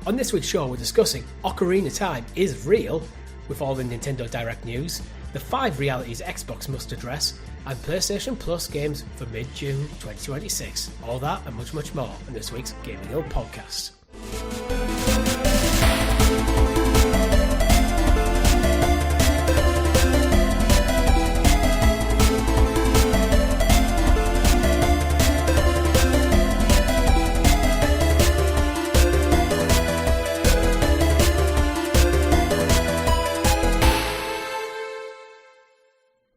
On this week's show, we're discussing Ocarina Time is real, with all the Nintendo Direct news, the 5 realities Xbox must address, and PlayStation Plus games for mid-June 2026. All that and much, much more in this week's GamerGuild Podcast.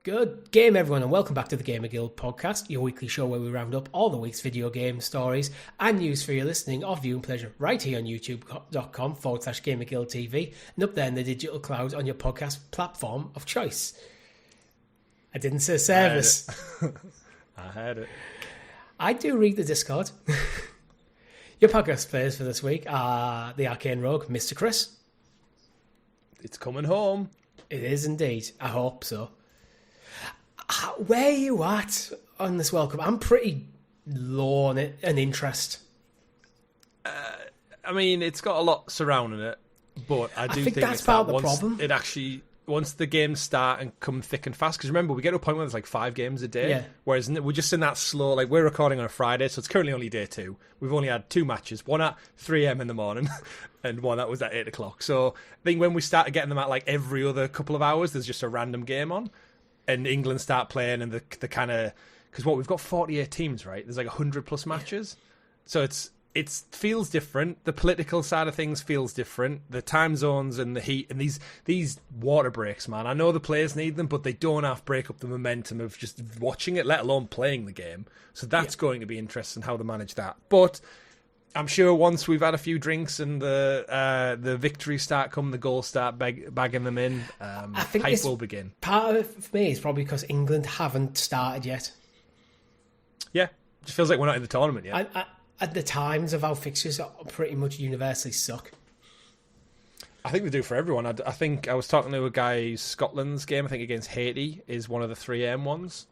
Good game, everyone, and welcome back to the GamerGuild Podcast, your weekly show where we round up all the week's video game stories and news for your listening or viewing pleasure right here on youtube.com/GamerGuildTV and up there in the digital cloud on your podcast platform of choice. I didn't say service. I heard it. I do read the Discord. Your podcast players for this week are the Arcane Rogue, Mr. Chris. It's coming home. It is indeed. I hope so. Where are you at on this World Cup? I'm pretty low on it and interest. I mean, it's got a lot surrounding it, but I do think that's it's part that of the once problem. Once the games start and come thick and fast, because remember, we get to a point where there's like 5 games a day, whereas we're just in that slow, like we're recording on a Friday, so it's currently only day 2. We've only had 2 matches, one at 3 a.m. in the morning and one that was at 8 o'clock. So I think when we start getting them at like every other couple of hours, there's just a random game on. And England start playing, and the kind of, because we've got 48 teams, right? There's like 100 plus matches, so it feels different. The political side of things feels different. The time zones and the heat and these water breaks, man. I know the players need them, but they don't half break up the momentum of just watching it, let alone playing the game. So that's going to be interesting how they manage that. But I'm sure once we've had a few drinks and the victories start coming, the goals start bagging them in, I think hype will begin. Part of it for me is probably because England haven't started yet. Yeah, it just feels like we're not in the tournament yet. At the times of our fixtures pretty much universally suck. I think they do for everyone. I think I was talking to a guy, Scotland's game, I think against Haiti, is one of the 3 a.m. ones.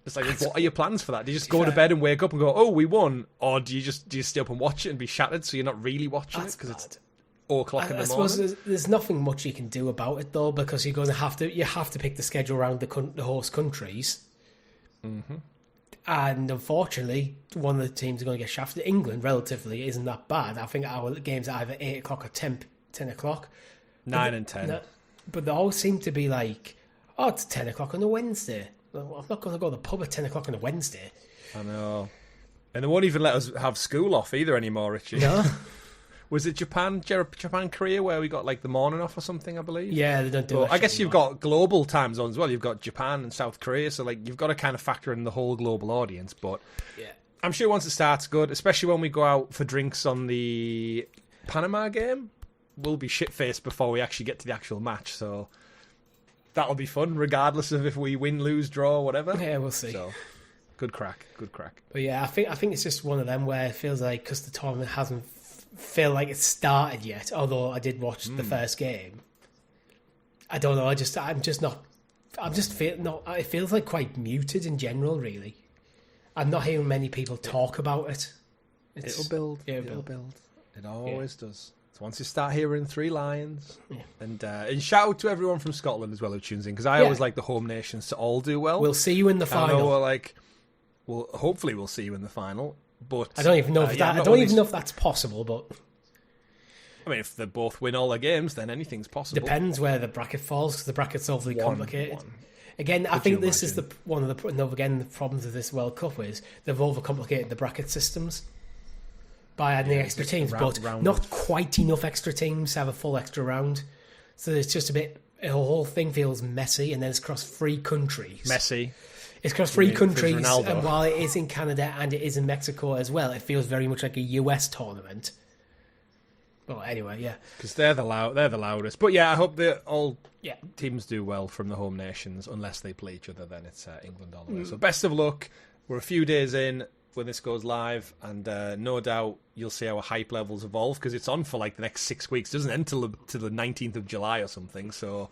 It's like, what are your plans for that? Do you just go to bed and wake up and go, oh, we won? Or do you stay up and watch it and be shattered so you're not really watching it because it's 4 o'clock in the morning? I suppose there's nothing much you can do about it, though, because you're going to have to pick the schedule around the host countries. Mm-hmm. And unfortunately, one of the teams are going to get shafted. England, relatively, isn't that bad. I think our games are either 8 o'clock or 10 o'clock. 9 and 10. But they all seem to be like, oh, it's 10 o'clock on a Wednesday. Well, I'm not going to go to the pub at 10 o'clock on a Wednesday. I know. And they won't even let us have school off either anymore, Richie. No. Was it Japan, Korea, where we got like the morning off or something, I believe? Yeah, they don't do it. I anymore. guess you've got global time zones as well. You've got Japan and South Korea, so like you've got to kind of factor in the whole global audience. But yeah, I'm sure once it starts, good, especially when we go out for drinks on the Panama game. We'll be shit-faced before we actually get to the actual match, so that'll be fun, regardless of if we win, lose, draw, whatever. Yeah, we'll see. So, good crack. But yeah, I think it's just one of them where it feels like, because the tournament hasn't feel like it's started yet, although I did watch the first game. I don't know, it feels like quite muted in general, really. I'm not hearing many people talk about it. It'll build. It'll build. It always does. So once you start hearing 3 lions, and shout out to everyone from Scotland as well who tunes in, because I always like the home nations to all do well. We'll see you in the final. Hopefully we'll see you in the final. But I don't even know if I don't even know if that's possible. But I mean, if they both win all their games, then anything's possible. Depends where the bracket falls, because the bracket's awfully complicated. Again, I think this is the problems of this World Cup is they've overcomplicated the bracket systems by adding extra teams, but not quite enough extra teams to have a full extra round. So it's just the whole thing feels messy, and then it's across 3 countries. Messy. It's across 3 countries, and while it is in Canada and it is in Mexico as well, it feels very much like a US tournament. Well, anyway, yeah. Because they're the loudest. But yeah, I hope that all teams do well from the home nations, unless they play each other, then it's England all the way. So best of luck. We're a few days in when this goes live, and no doubt you'll see our hype levels evolve, because it's on for like the next 6 weeks, doesn't it? Until the 19th of July or something, so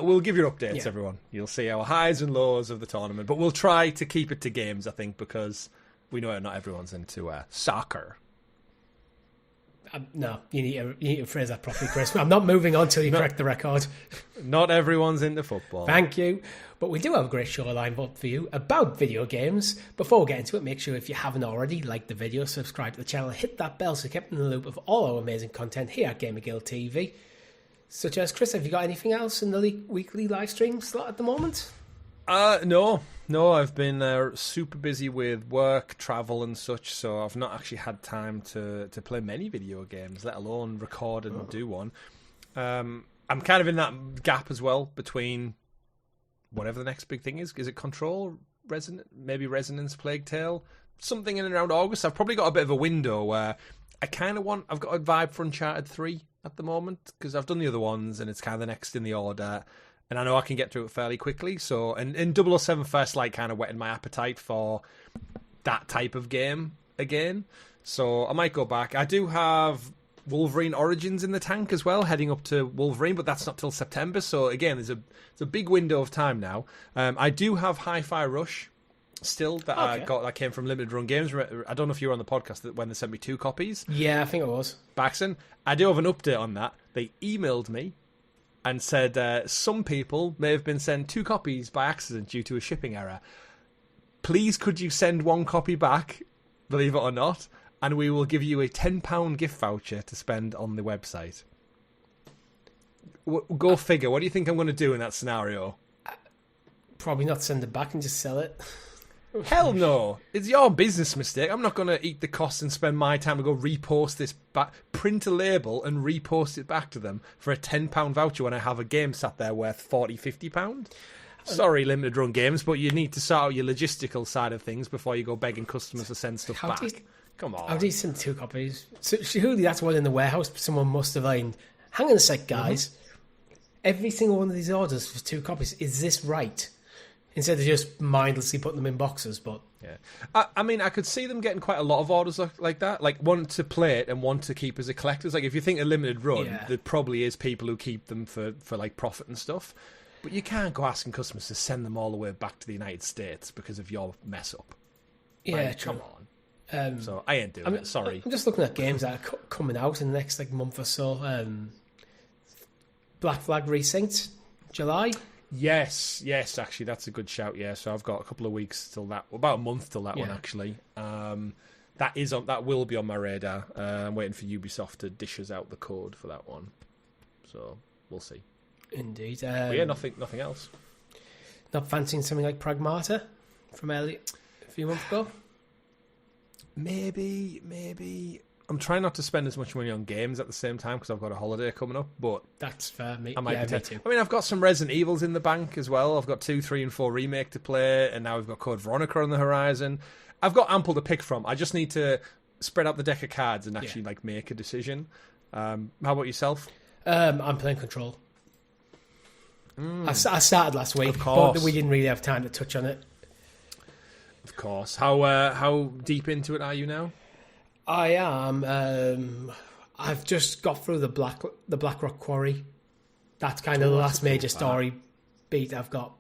we'll give you updates, everyone. You'll see our highs and lows of the tournament, but we'll try to keep it to games, I think, because we know not everyone's into soccer. No, you need to phrase that properly, Chris. I'm not moving on till you correct the record. Not everyone's into football. Thank you. But we do have a great show lined up for you about video games. Before we get into it, make sure if you haven't already, like the video, subscribe to the channel, hit that bell so you're kept in the loop of all our amazing content here at GamerGuildTV. Such as, Chris, have you got anything else in the weekly live stream slot at the moment? No, I've been super busy with work, travel and such, so I've not actually had time to play many video games, let alone record and do one. I'm kind of in that gap as well between whatever the next big thing is. Is it Control? Maybe Resonance, Plague Tale? Something in and around August. I've probably got a bit of a window where I've got a vibe for Uncharted 3 at the moment, because I've done the other ones and it's kind of the next in the order. And I know I can get through it fairly quickly. So, and 007 First Light kind of whetted my appetite for that type of game again. So I might go back. I do have Wolverine Origins in the tank as well, heading up to Wolverine, but that's not till September. So again, there's a big window of time now. I do have Hi-Fi Rush still that I got that came from Limited Run Games. I don't know if you were on the podcast when they sent me 2 copies. Yeah, I think it was. Baxon. I do have an update on that. They emailed me and said some people may have been sent 2 copies by accident due to a shipping error. Please could you send 1 copy back, believe it or not, and we will give you a £10 gift voucher to spend on the website. Go figure. What do you think I'm going to do in that scenario? Probably not send it back and just sell it. Hell no. It's your business mistake. I'm not going to eat the cost and spend my time to go repost this back, print a label and repost it back to them for a £10 voucher when I have a game sat there worth £40, £50. Sorry, Limited Run Games, but you need to sort out your logistical side of things before you go begging customers to send stuff back. Come on. How do you send 2 copies? So, surely that's one in the warehouse. Someone must have hang on a sec, guys. Every single one of these orders for 2 copies. Is this right? Instead of just mindlessly putting them in boxes, but... Yeah. I mean, I could see them getting quite a lot of orders like that. Like, one to play it and one to keep as a collector's. Like, if you think a limited run, there probably is people who keep them for like, profit and stuff. But you can't go asking customers to send them all the way back to the United States because of your mess-up. Yeah, like, come on. So, I ain't doing it. Sorry. I'm just looking at games that are coming out in the next month or so. Black Flag Resynced, July. Yes, actually, that's a good shout. Yeah, so I've got a couple of weeks till that, about a month till that one actually. That will be on my radar. I'm waiting for Ubisoft to dish us out the code for that one, so we'll see. Indeed. But yeah, nothing else. Not fancying something like Pragmata from a few months ago. Maybe. I'm trying not to spend as much money on games at the same time because I've got a holiday coming up, but... That's fair. Me too. I mean, I've got some Resident Evils in the bank as well. I've got 2, 3, and 4 Remake to play, and now we've got Code Veronica on the horizon. I've got ample to pick from. I just need to spread out the deck of cards and actually make a decision. How about yourself? I'm playing Control. I started last week, but we didn't really have time to touch on it. Of course. How deep into it are you now? I am. I've just got through the Blackrock Quarry. That's kind of the last major story beat I've got.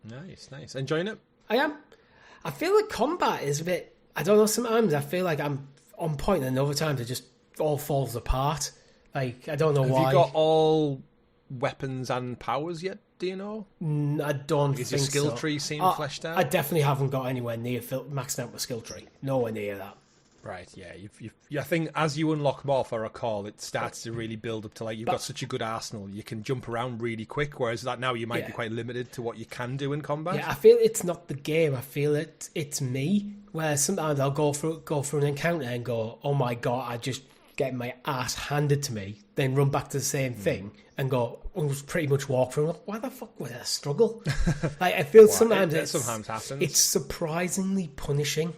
Nice. Enjoying it? I am. I feel like combat is a bit... I don't know, sometimes I feel like I'm on point and other times it just all falls apart. Like, I don't know why. Have you got all weapons and powers yet, do you know? I don't think so. Is your skill tree seem fleshed out? I definitely haven't got anywhere near maxed out my skill tree. Nowhere near that. Right, yeah. I think as you unlock more, if I recall, it starts to really build up to you've got such a good arsenal. You can jump around really quick, whereas now you might be quite limited to what you can do in combat. Yeah, I feel it's not the game. I feel it's me. Where sometimes I'll go through an encounter and go, "Oh my god!" I just get my ass handed to me, then run back to the same thing and go, pretty much walk through. Why the fuck would I struggle? I feel sometimes it sometimes happens. It's surprisingly punishing.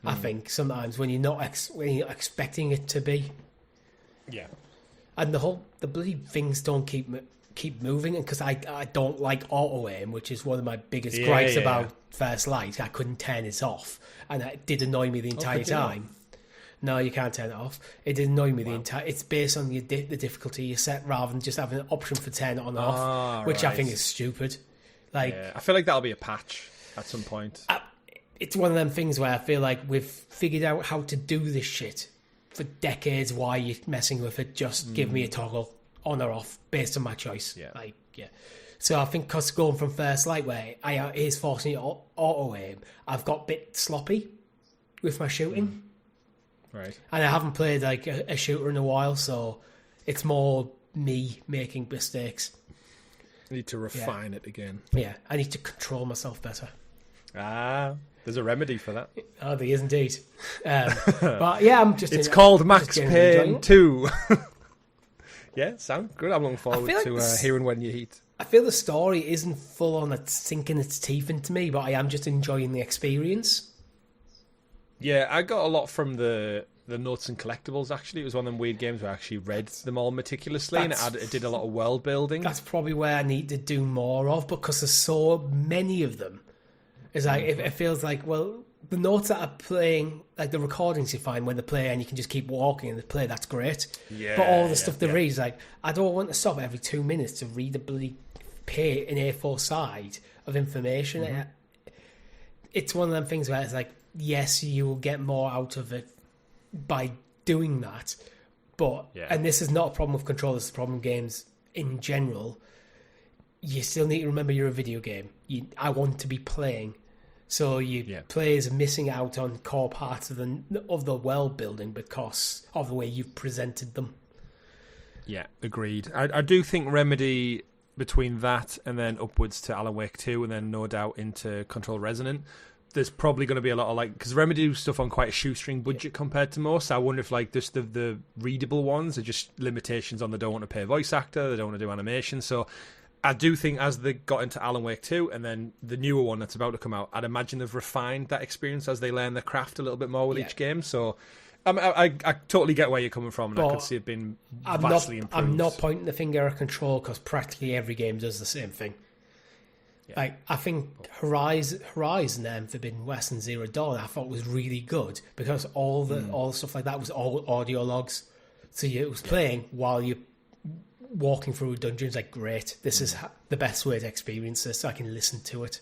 I think sometimes when you're not expecting it to be, and the bloody things don't keep moving, and because I don't like auto aim, which is one of my biggest gripes about First Light. I couldn't turn it off, and it did annoy me the entire time. No, you can't turn it off. It did annoy me the entire. It's based on the difficulty you set rather than just having an option for turn it on and off, which I think is stupid. I feel like that'll be a patch at some point. It's one of them things where I feel like we've figured out how to do this shit for decades why you're messing with it. Just give me a toggle on or off based on my choice. So I think because going from First Light, where it is forcing you to auto aim, I've got a bit sloppy with my shooting. Right. And I haven't played like a shooter in a while, so it's more me making mistakes. I need to refine it again. Yeah, I need to control myself better. There's a remedy for that. Oh, there is indeed. But yeah, I'm just... It's called Max Payne 2. Yeah, sounds good. I'm looking forward to hearing when you heat. I feel the story isn't full on at sinking its teeth into me, but I am just enjoying the experience. Yeah, I got a lot from the notes and collectibles, actually. It was one of them weird games where I actually read them all meticulously, and it did a lot of world building. That's probably where I need to do more of, because there's so many of them. It's like, it feels like, well, the notes that are playing, like the recordings you find when they play and you can just keep walking and they play, that's great. Yeah, but all the stuff they read is like, I don't want to stop every 2 minutes to read a bloody an A4 side of information. It's one of them things where it's like, yes, you will get more out of it by doing that, but and this is not a problem with Control, this is a problem with games in general. You still need to remember you're a video game. I want to be playing, so players are missing out on core parts of the world building because of the way you've presented them. Yeah, agreed. I do think Remedy, between that and then upwards to Alan Wake 2 and then no doubt into Control Resonant, there's probably going to be a lot of, like, because Remedy do stuff on quite a shoestring budget compared to most. I wonder if, like, just the readable ones are just limitations on they don't want to pay a voice actor, they don't want to do animation. So I do think as they got into Alan Wake 2 and then the newer one that's about to come out, I'd imagine they've refined that experience as they learn their craft a little bit more with each game. So I totally get where you're coming from, and I could see it being vastly improved. I'm not pointing the finger at Control, because practically every game does the same thing. Yeah. Like, I think Horizon Forbidden West and Zero Dawn I thought was really good, because all the stuff like that was all audio logs. So it was playing while you're walking through dungeons. Like, great, this is the best way to experience this, so I can listen to it.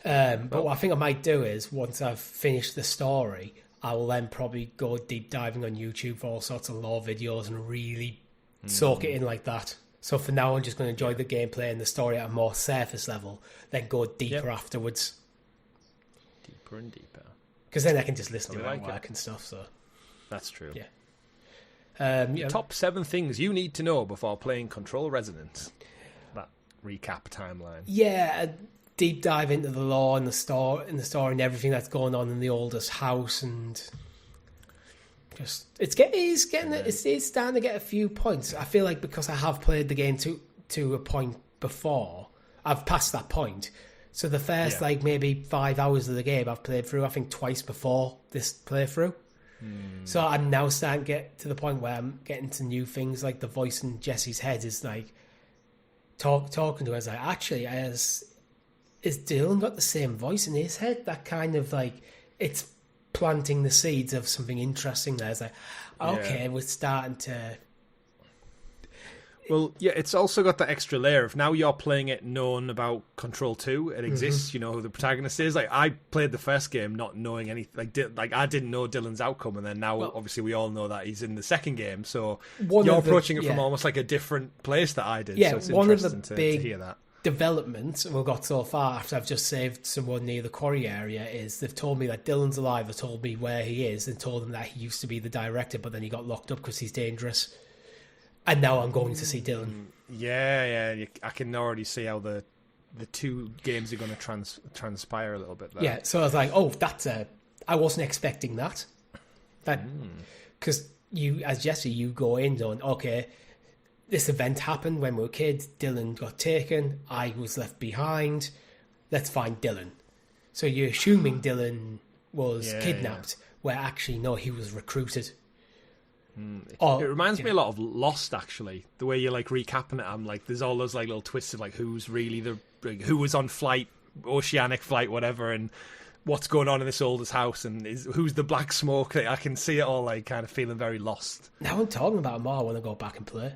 But what I think I might do is, once I've finished the story, I will then probably go deep diving on YouTube for all sorts of lore videos and really soak it in like that. So for now, I'm just going to enjoy the gameplay and the story at a more surface level, then go deeper afterwards. Deeper and deeper. Because then I can just listen to my work and stuff. So that's true. Yeah. Top 7 things you need to know before playing Control Resonant. That recap timeline. Yeah, a deep dive into the lore and the story and everything that's going on in the oldest house, and just it's starting to get a few points. I feel like because I have played the game to a point before, I've passed that point. So the first maybe 5 hours of the game I've played through, I think twice before this playthrough. So I'm now starting to get to the point where I'm getting to new things, like the voice in Jesse's head is like talking to her. It's like, actually, is Dylan got the same voice in his head? That kind of like, it's planting the seeds of something interesting there. It's like, okay, we're starting to... Well, yeah, it's also got that extra layer of now you're playing it knowing about Control 2. It exists, you know who the protagonist is. Like, I played the first game not knowing anything. Like I didn't know Dylan's outcome, and then now, obviously, we all know that he's in the second game. So you're approaching it from almost like a different place that I did. Yeah, so it's one interesting of the big to hear that. Development we've got so far, after I've just saved someone near the quarry area, is they've told me that Dylan's alive. They told me where he is and told him that he used to be the director, but then he got locked up because he's dangerous. And now I'm going to see Dylan. Yeah. I can already see how the two games are going to transpire a little bit there. Yeah, so I was like, I wasn't expecting that. Because you, as Jesse, you go in going, okay, this event happened when we were kids. Dylan got taken. I was left behind. Let's find Dylan. So you're assuming Dylan was kidnapped, where actually, no, he was recruited. It reminds me a lot of Lost, actually. The way you're like recapping it, I'm like, there's all those like little twists of like who's really who was on flight, oceanic flight, whatever, and what's going on in this oldest house, and who's the black smoke. I can see it all like kind of feeling very Lost. Now I'm talking about it more, I want to go back and play.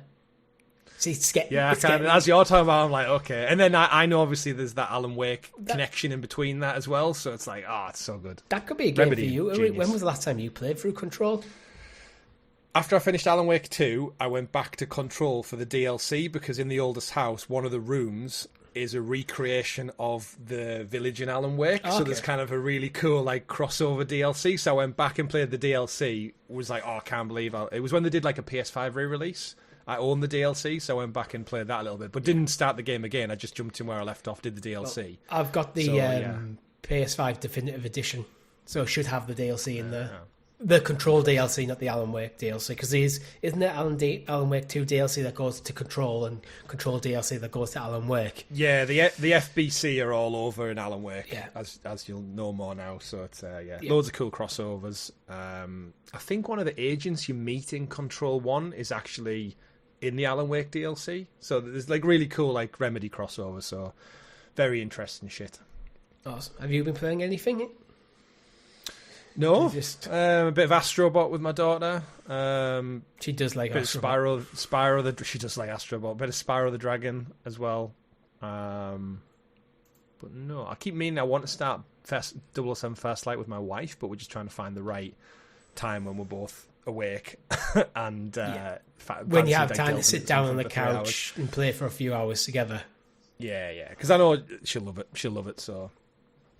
See, as you're talking about, I'm like, okay. And then I know obviously there's that Alan Wake connection in between that as well. So it's like, it's so good. That could be a game for you. Genius. When was the last time you played through Control? After I finished Alan Wake 2, I went back to Control for the DLC because in the oldest house, one of the rooms is a recreation of the village in Alan Wake. Okay. So there's kind of a really cool crossover DLC. So I went back and played the DLC. Was like, I can't believe it was when they did a PS5 re-release. I own the DLC, so I went back and played that a little bit, but didn't start the game again. I just jumped in where I left off, did the DLC. Well, I've got the PS5 Definitive Edition, so I should have the DLC in there. The Control DLC, not the Alan Wake DLC, because isn't there Alan Wake 2 DLC that goes to Control and Control DLC that goes to Alan Wake? Yeah, the FBC are all over in Alan Wake, as you'll know more now. So it's loads of cool crossovers. I think one of the agents you meet in Control 1 is actually in the Alan Wake DLC. So there's really cool Remedy crossover. So very interesting shit. Awesome. Have you been playing anything? No, a bit of Astrobot with my daughter. She does like Astrobot. Spyro. She does like Astrobot. A bit of Spyro the Dragon as well. But no, I keep meaning I want to start 007 First Light with my wife, but we're just trying to find the right time when we're both awake and when you have time to sit down on the couch and play for a few hours together. Yeah, because I know she'll love it. So.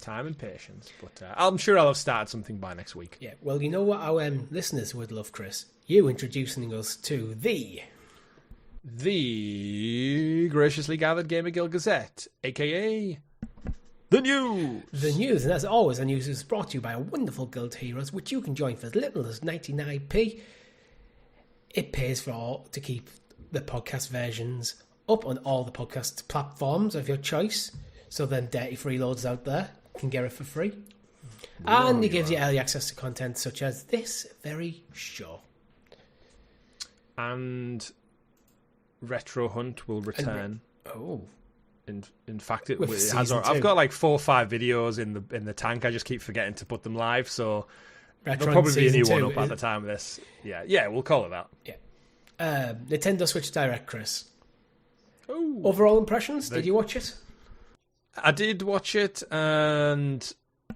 Time and patience, but I'm sure I'll have started something by next week. Yeah, well, you know what our listeners would love, Chris? You introducing us to the graciously gathered Gamer Guild Gazette, aka the news. The news, and as always, the news is brought to you by our wonderful guild heroes, which you can join for as little as 99p. It pays to keep the podcast versions up on all the podcast platforms of your choice, so then dirty freeloaders out there can get it for free. And it gives you early access to content such as this very show. And Retro Hunt will return. In fact, it has. I've got 4 or 5 videos in the tank. I just keep forgetting to put them live, so there'll probably be a new one up at the time of this. Yeah, we'll call it that. Yeah. Nintendo Switch Direct, Chris. Ooh. Overall impressions? Did you watch it? I did watch it, and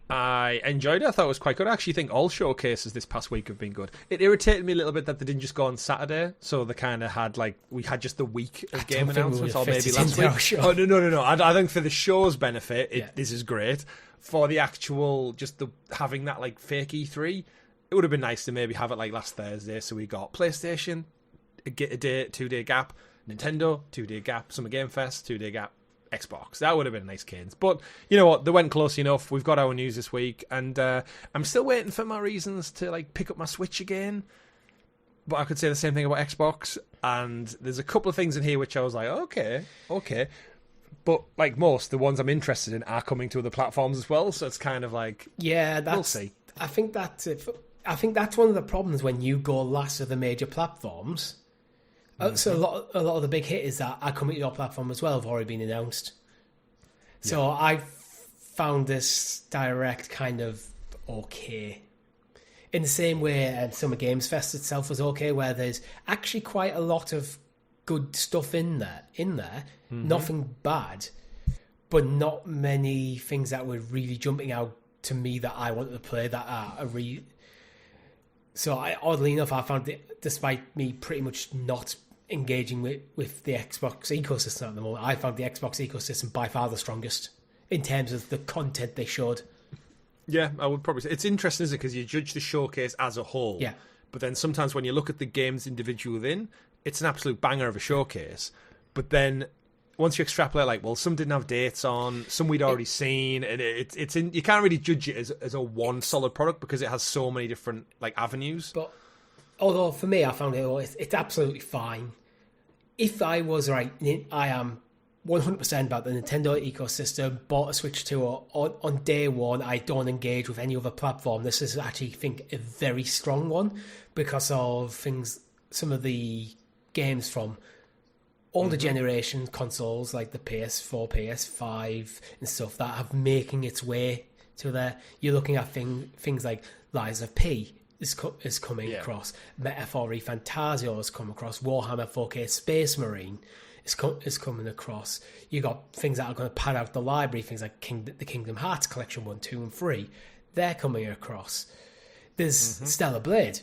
I enjoyed it. I thought it was quite good. I actually think all showcases this past week have been good. It irritated me a little bit that they didn't just go on Saturday, so they kind of had we had just the week of game announcements, or maybe last week. Oh no! I think for the show's benefit, this is great. For the actual, having that fake E3, it would have been nice to maybe have it last Thursday. So we got PlayStation, a 2-day gap, Nintendo, 2-day gap, Summer Game Fest, 2-day gap. Xbox. That would have been a nice cadence. But you know what? They went close enough. We've got our news this week, and I'm still waiting for my reasons to pick up my Switch again. But I could say the same thing about Xbox. And there's a couple of things in here which I was like, okay. But most, the ones I'm interested in are coming to other platforms as well. So it's kind of we'll see. I think that's it. I think that's one of the problems when you go last of the major platforms. So a lot of the big hitters that are coming to your platform as well have already been announced. So I found this Direct kind of okay. In the same way Summer Games Fest itself was okay, where there's actually quite a lot of good stuff in there. Nothing bad, but not many things that were really jumping out to me that I wanted to play that are So oddly enough, I found it, despite me pretty much not engaging with the Xbox ecosystem at the moment, I found the Xbox ecosystem by far the strongest in terms of the content they showed. Yeah, I would probably say it's interesting, isn't it? Because you judge the showcase as a whole. Yeah. But then sometimes when you look at the games individually within, it's an absolute banger of a showcase. But then once you extrapolate, some didn't have dates on, some we'd already seen, and you can't really judge it as a one solid product because it has so many different avenues. But although for me, I found it's absolutely fine. If I was right, I am 100% about the Nintendo ecosystem. Bought a Switch 2 on day one. I don't engage with any other platform. This is actually, I think, a very strong one because of some of the games from older generation consoles like the PS4, PS5 and stuff that have making its way to there. You're looking at things like Lies of P, is coming across. Metaphor Fantasio has come across. Warhammer 4K Space Marine is coming across. You got things that are going to pad out the library, things like the Kingdom Hearts Collection 1, 2, and 3. They're coming across. There's Stellar Blade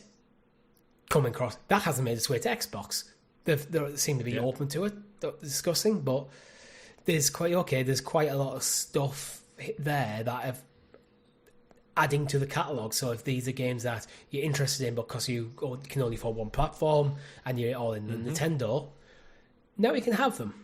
coming across. That hasn't made its way to Xbox. They seem to be open to it, discussing, but there's quite a lot of stuff there that have adding to the catalogue. So if these are games that you're interested in because you can only afford one platform and you're all in the Nintendo, now you can have them.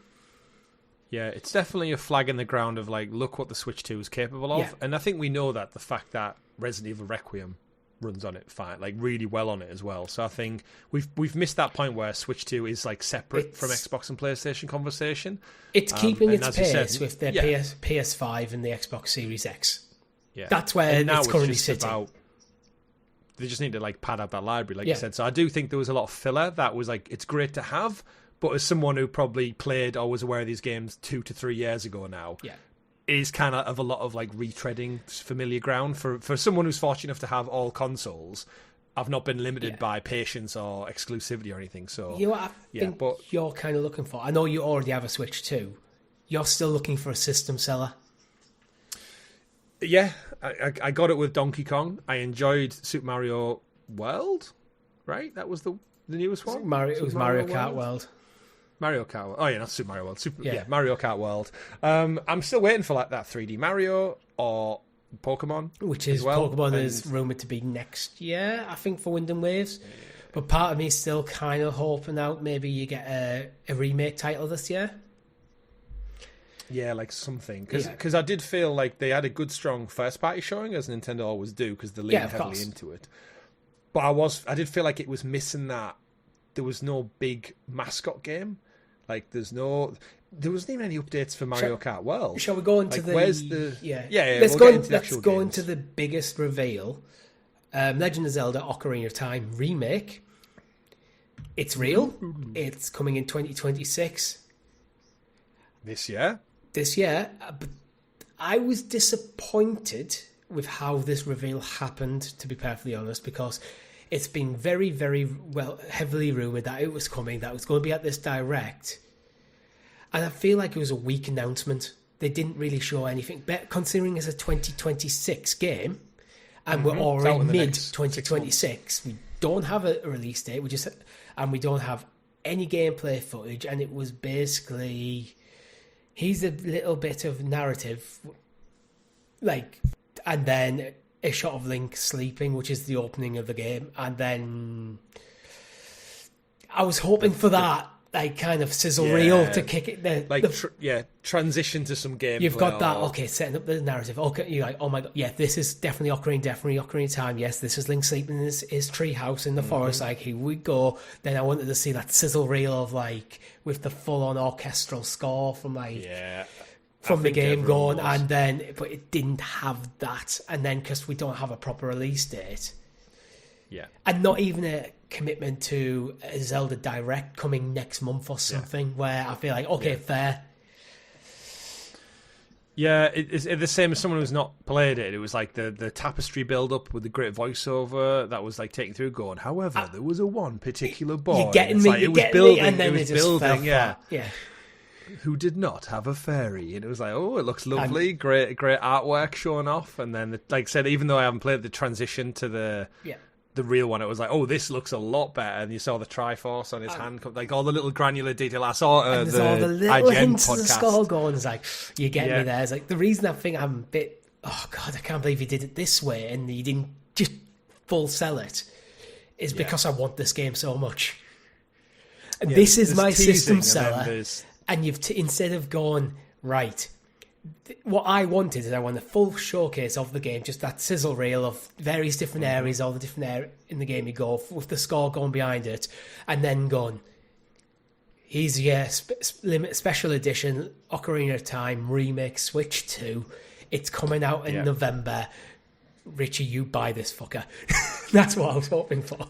Yeah, it's definitely a flag in the ground of like, look what the Switch 2 is capable of. Yeah. And I think we know that the fact that Resident Evil Requiem runs on it fine, like really well on it as well. So I think we've missed that point where Switch 2 is like separate from Xbox and PlayStation conversation. It's keeping its pace with the PS5 and the Xbox Series X. Yeah, that's where it's currently sitting. They just need to like pad out that library, like you said. So I do think there was a lot of filler that was like, it's great to have, but as someone who probably played or was aware of these games 2 to 3 years ago now, it is kind of a lot of like retreading familiar ground for someone who's fortunate enough to have all consoles. I've not been limited by patience or exclusivity or anything. So you know what I think you're kind of looking for? I know you already have a Switch 2. You're still looking for a system seller. Yeah, I got it with Donkey Kong. I enjoyed Super Mario World, right? That was the newest one? It was Mario Kart World. Mario Kart World. Oh, yeah, not Super Mario World. Mario Kart World. I'm still waiting for like that 3D Mario or Pokemon. Which is, Pokemon is rumoured to be next year, I think, for Wind and Waves. Yeah. But part of me is still kind of hoping out maybe you get a remake title this year. Yeah, like something. Because I did feel like they had a good, strong first-party showing, as Nintendo always do, because they lean heavily into it. But I did feel like it was missing that. There was no big mascot game. Like, there wasn't even any updates for Mario Kart World. Shall we go into Let's go into the biggest reveal. Legend of Zelda Ocarina of Time remake. It's real. It's coming in 2026. This year, but I was disappointed with how this reveal happened, to be perfectly honest, because it's been very, very heavily rumoured that it was coming, that it was going to be at this Direct. And I feel like it was a weak announcement. They didn't really show anything. But considering it's a 2026 game, and we're already mid-2026, we don't have a release date, and we don't have any gameplay footage, and it was basically... Here's a little bit of narrative, and then a shot of Link sleeping, which is the opening of the game, and then I was hoping for that, like, kind of sizzle reel to kick it there. Transition to some gameplay. You've got that, setting up the narrative. Okay, you're like, oh my god, yeah, this is definitely Ocarina Time. Yes, this is Link sleeping in his tree house in the forest. Like, here we go. Then I wanted to see that sizzle reel of like with the full on orchestral score from the game going, but it didn't have that. And then because we don't have a proper release date, and not even a commitment to a Zelda Direct coming next month or something, where I feel like fair. Yeah, it's the same as someone who's not played it. It was like the tapestry build-up with the great voiceover that was like taking through going, however, there was a one particular boy. You're getting me, it was building, and then it was building, yeah. Who did not have a fairy. And it was like, oh, it looks lovely, great artwork showing off. And then, like I said, even though I haven't played the transition to the real one, it was like, oh, this looks a lot better. And you saw the Triforce on his hand, like all the little granular detail. I saw all the little hints of the skull going. It's like, you get me there. It's like, the reason I think I'm a bit, oh god, I can't believe he did it this way and he didn't just full sell it, is because I want this game so much. And this is my system seller. And you've instead of going, right, what I wanted is I want a full showcase of the game, just that sizzle reel of various different areas, all the different areas in the game you go, with the score going behind it, and then going, here's your special edition Ocarina of Time remake Switch 2. It's coming out in November. Richie, you buy this fucker. That's what I was hoping for.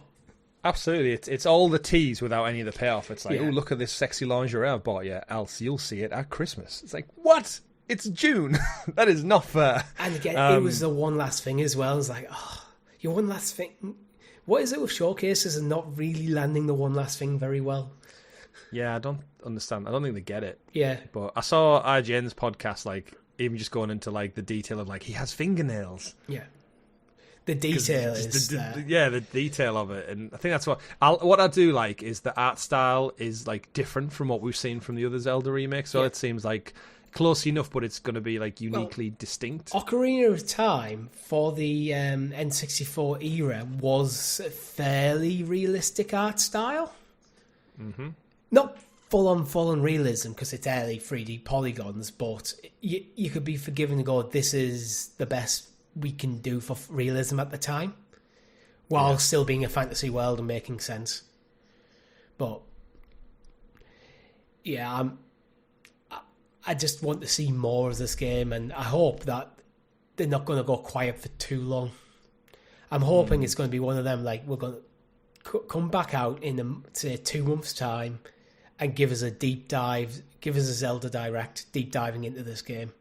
Absolutely. It's all the tease without any of the payoff. It's like, oh, look at this sexy lingerie I bought you, else you'll see it at Christmas. It's like, what? It's June. That is not fair. And again, it was the one last thing as well. It's like, oh, your one last thing. What is it with showcases and not really landing the one last thing very well? Yeah, I don't understand. I don't think they get it. Yeah. But I saw IGN's podcast, like, even just going into, like, the detail of, like, he has fingernails. Yeah. The detail is the detail of it. And I think that's what I do like is the art style is, like, different from what we've seen from the other Zelda remakes. So it seems like close enough, but it's going to be, like, uniquely distinct. Ocarina of Time for the N64 era was a fairly realistic art style. Mm-hmm. Not full-on realism because it's early 3D polygons, but you could be forgiven and go, this is the best we can do for realism at the time, while still being a fantasy world and making sense. But yeah, I just want to see more of this game, and I hope that they're not going to go quiet for too long. I'm hoping it's going to be one of them, like, we're going to come back out in, say, 2 months' time and give us a deep dive, give us a Zelda Direct, deep diving into this game.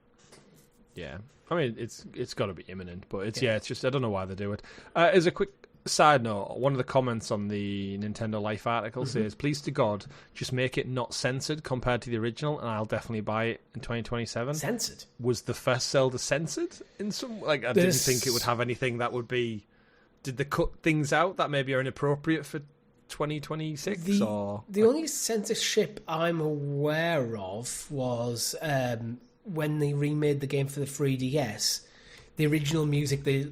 Yeah. I mean, it's got to be imminent, but it's just, I don't know why they do it. As a quick side note, one of the comments on the Nintendo Life article says, please to God, just make it not censored compared to the original, and I'll definitely buy it in 2027. Censored? Was the first Zelda censored in some... Like, I didn't think it would have anything that would be... Did they cut things out that maybe are inappropriate for 2026? Or the only censorship I'm aware of was when they remade the game for the 3DS, the original music they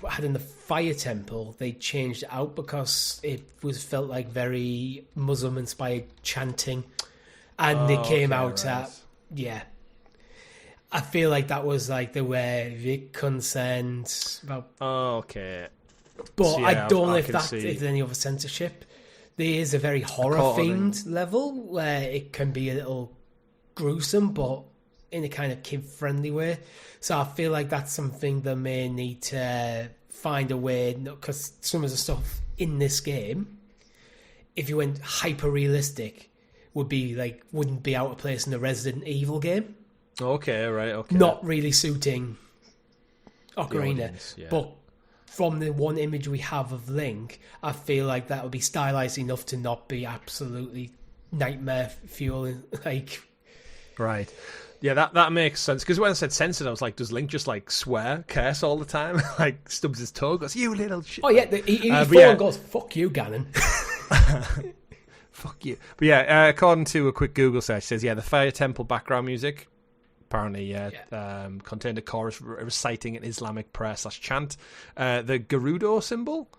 had in the Fire Temple, they changed it out because it felt like very Muslim-inspired chanting, and they came out at... Yeah. I feel like that was like the way they concerned about... Oh, okay. But so, I don't know if there's any other censorship. There is a very horror-themed level where it can be a little gruesome, but in a kind of kid-friendly way. So I feel like that's something they may need to find a way, because some of the stuff in this game, if you went hyper-realistic, wouldn't be out of place in the Resident Evil game. Okay, right, okay. Not really suiting Ocarina. But from the one image we have of Link, I feel like that would be stylized enough to not be absolutely nightmare fueling. Right. Yeah, that makes sense. Because when I said censored, I was like, does Link just, like, swear, curse all the time? Like, stubs his toe, goes, you little shit. Oh, yeah, he goes, fuck you, Ganon. Fuck you. But yeah, according to a quick Google search, it says, the Fire Temple background music apparently contained a chorus reciting an Islamic prayer / chant. The Gerudo symbol,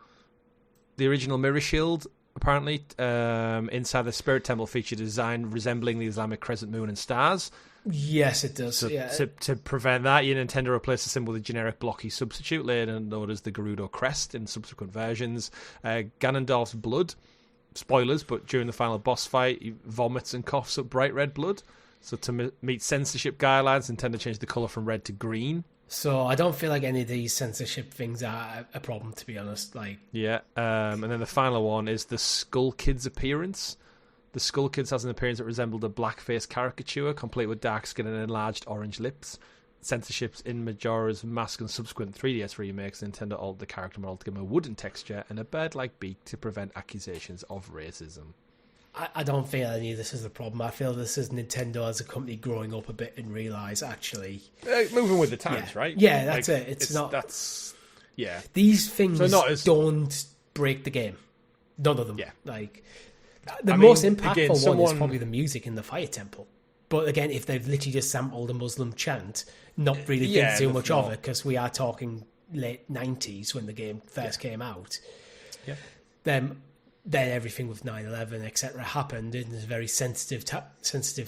the original mirror shield, apparently, inside the Spirit Temple featured a design resembling the Islamic crescent moon and stars. Yes, it does. So, to prevent that, Nintendo replaced the symbol with a generic blocky substitute, later known as the Gerudo crest in subsequent versions. Ganondorf's blood, spoilers, but during the final boss fight, he vomits and coughs up bright red blood. So to meet censorship guidelines, Nintendo changed the colour from red to green. So I don't feel like any of these censorship things are a problem, to be honest. Yeah, and then the final one is the Skull Kid's appearance. The Skull Kids has an appearance that resembled a blackface caricature, complete with dark skin and enlarged orange lips. Censorships in Majora's Mask and subsequent 3DS remakes, Nintendo altered the character model to give him a wooden texture and a bird-like beak to prevent accusations of racism. I don't feel any of this is the problem. I feel this is Nintendo as a company growing up a bit and realise, actually... moving with the times, right? Yeah, that's it. It's not... That's... Yeah. These things don't break the game. None of them. Yeah. The most impactful one is probably the music in the Fire Temple. But again, if they've literally just sampled a Muslim chant, not really think too much of it, because we are talking late 90s when the game first came out. Yeah. Then everything with 9/11, etc. happened in a very sensitive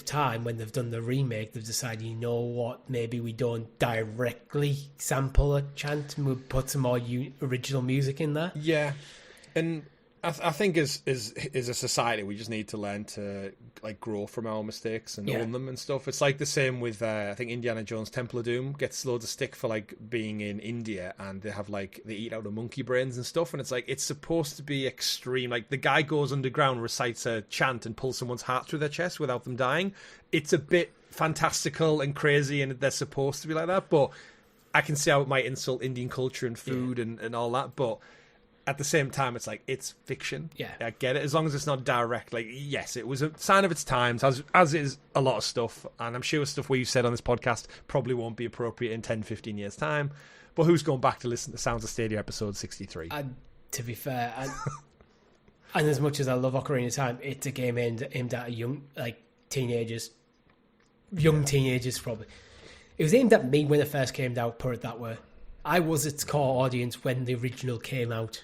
time. When they've done the remake, they've decided, you know what, maybe we don't directly sample a chant and we'll put some more original music in there. Yeah. And I think as a society, we just need to learn to grow from our mistakes and own them and stuff. It's like the same with I think Indiana Jones Temple of Doom gets loads of stick for being in India, and they have they eat out of monkey brains and stuff, and it's supposed to be extreme. The guy goes underground, recites a chant, and pulls someone's heart through their chest without them dying. It's a bit fantastical and crazy, and they're supposed to be like that. But I can see how it might insult Indian culture and food and all that, but at the same time, it's like, it's fiction. Yeah. I get it. As long as it's not direct. Like, yes, it was a sign of its times, as is a lot of stuff. And I'm sure stuff we've said on this podcast probably won't be appropriate in 10, 15 years' time. But who's going back to listen to Sounds of Stadia episode 63? And to be fair, and as much as I love Ocarina of Time, it's a game aimed at young, like, teenagers. Young teenagers, probably. It was aimed at me when it first came out, put it that way. I was its core audience when the original came out.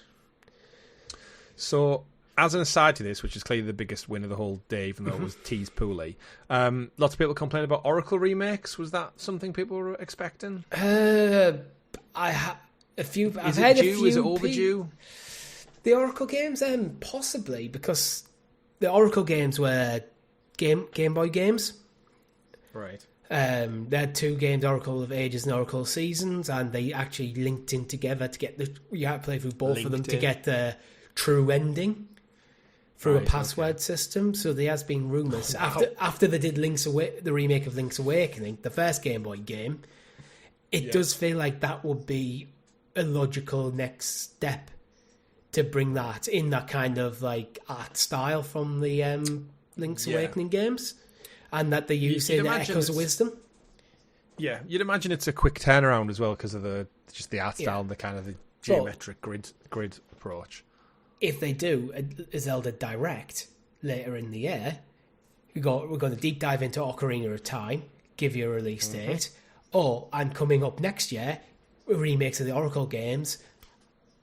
So, as an aside to this, which is clearly the biggest win of the whole day, even though it was teased poorly, lots of people complain about Oracle remakes. Was that something people were expecting? I've heard a few. Is it overdue? The Oracle games, possibly, because the Oracle games were Game Boy games. Right. They had two games, Oracle of Ages and Oracle of Seasons, and they actually linked in together to get you had to play through both of them to get the true ending through a password system. So there has been rumours after they did the remake of Link's Awakening, the first Game Boy game. It does feel like that would be a logical next step to bring that in that kind of like art style from the Link's Awakening games. And that they use in Echoes of Wisdom. Yeah, you'd imagine it's a quick turnaround as well because of the art style and the kind of the geometric grid approach. If they do a Zelda Direct later in the year, we're going to deep dive into Ocarina of Time, give you a release date, and coming up next year, remakes of the Oracle games,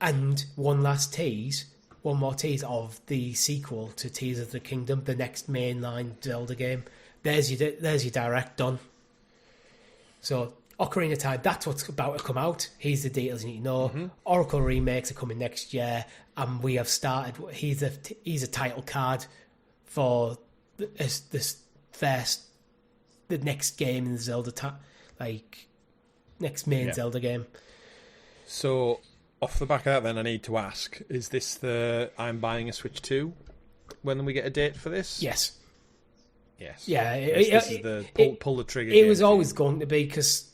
and one more tease of the sequel to Tears of the Kingdom, the next mainline Zelda game. There's your Direct done. So, Ocarina of Time, that's what's about to come out. Here's the details you need to know. Oracle remakes are coming next year, and we have started. He's a title card for the next game in the Zelda, next main Zelda game. So, off the back of that, then I need to ask: is this the I'm buying a Switch 2? When we get a date for this? Yes. Yes. Yeah. This is the pull the trigger. It was always going to be because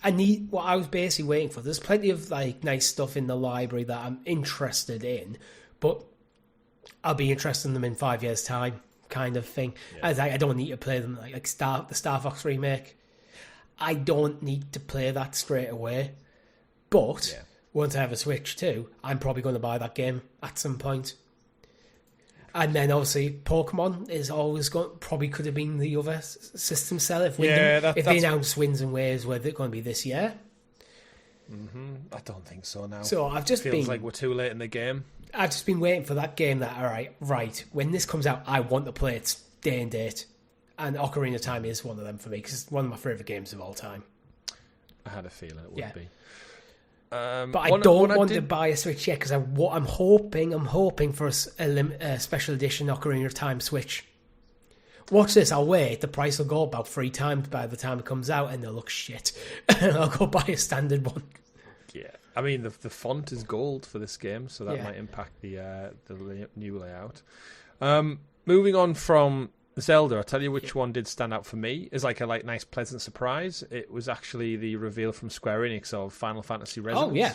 I was basically waiting for. There's plenty of nice stuff in the library that I'm interested in, but I'll be interested in them in 5 years' time, kind of thing. Yeah. I don't need to play them like the Star Fox remake. I don't need to play that straight away, but once I have a Switch 2, I'm probably going to buy that game at some point. And then obviously Pokemon is always probably could have been the other system seller if they announced Winds and Waves were going to be this year. I don't think so now. So feels like we're too late in the game. I've just been waiting for that game that right when this comes out, I want to play it day and date, and Ocarina of Time is one of them for me because it's one of my favourite games of all time. I had a feeling it would be. But I don't want to buy a Switch yet because I'm hoping for a special edition Ocarina of Time Switch. Watch this, I'll wait. The price will go about 3 times by the time it comes out, and they'll look shit. I'll go buy a standard one. Yeah, I mean the font is gold for this game, so that might impact the new layout. Moving on from Zelda, I'll tell you which one did stand out for me as a nice pleasant surprise. It was actually the reveal from Square Enix of Final Fantasy Resonance. Oh yeah.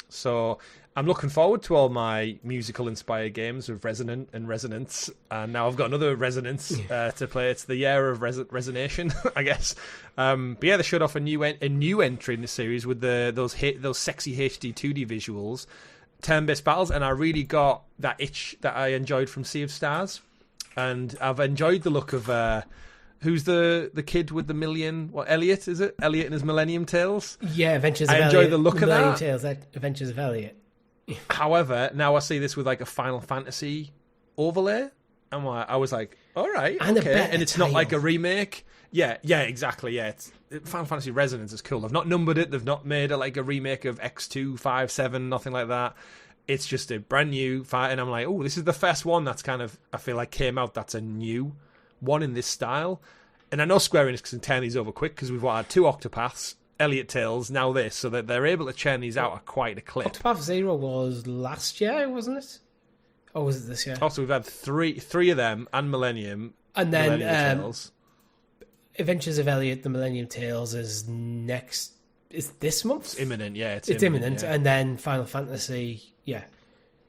So I'm looking forward to all my musical inspired games with Resonant and Resonance, and now I've got another Resonance to play. It's the year of Resonation, I guess. But yeah, they showed off a new entry in the series with those sexy HD 2D visuals, turn-based battles, and I really got that itch that I enjoyed from Sea of Stars. And I've enjoyed the look of who's the kid with the million? What, Elliot? Is it Elliot and his Millennium Tales? Yeah, Adventures of Elliot. I enjoy the look of that. Tales, Adventures of Elliot. However, now I see this with a Final Fantasy overlay, and I was like, all right, and okay, and it's not like a remake. Yeah, exactly. Yeah, Final Fantasy Resonance is cool. They've not numbered it. They've not made it a remake of X2, 5, 7, nothing like that. It's just a brand new fight, and I'm like, oh, this is the first one that's kind of, I feel like, came out that's a new one in this style. And I know Square Enix can turn these over quick because we've had 2 Octopaths, Elliot Tales, now this, so that they're able to churn these out at quite a clip. Octopath Zero was last year, wasn't it? Or was it this year? Also, we've had three of them, and Millennium. And then Tales. Adventures of Elliot, the Millennium Tales is this month? It's imminent, yeah. It's imminent. Yeah. And then Final Fantasy,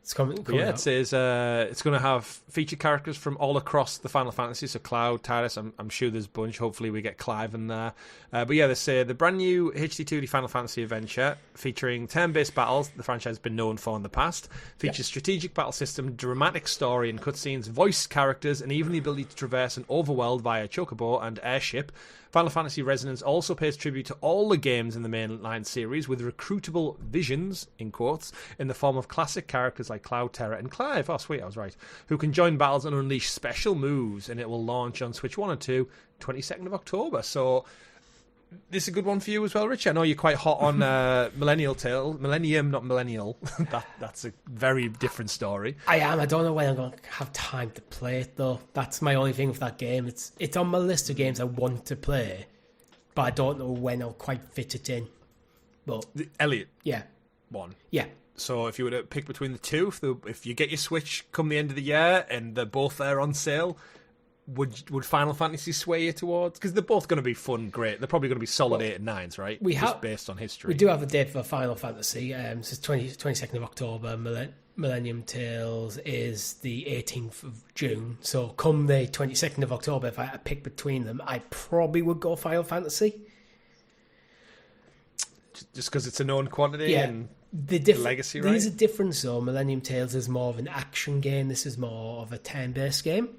It's coming yeah, out. it says it's going to have featured characters from all across the Final Fantasy. So Cloud, Titus, I'm sure there's a bunch. Hopefully we get Clive in there. But yeah, they say the brand new HD 2D Final Fantasy adventure featuring turn-based battles the franchise has been known for in the past. Features strategic battle system, dramatic story and cutscenes, voiced characters, and even the ability to traverse an overworld via chocobo and airship. Final Fantasy Resonance also pays tribute to all the games in the mainline series with recruitable visions, in quotes, in the form of classic characters like Cloud, Terra, and Clive. Oh, sweet, I was right. Who can join battles and unleash special moves, and it will launch on Switch 1 and 2, 22nd of October. So this is a good one for you as well, Richie. I know you're quite hot on Millennium, not Millennial. That's a very different story. I am. I don't know when I'm going to have time to play it, though. That's my only thing with that game. It's on my list of games I want to play, but I don't know when I'll quite fit it in. But Elliot, yeah, one, yeah. So if you were to pick between the two, if you get your Switch come the end of the year and they're both there on sale, would Final Fantasy sway you towards? Because they're both going to be fun, great. They're probably going to be solid 8 and 9s, right? Just based on history. We do have a date for Final Fantasy. It's 22nd of October. Millennium Tales is the 18th of June. So come the 22nd of October, if I had to pick between them, I probably would go Final Fantasy. Just because it's a known quantity and the legacy, right? There's a difference, though. Millennium Tales is more of an action game. This is more of a turn-based game.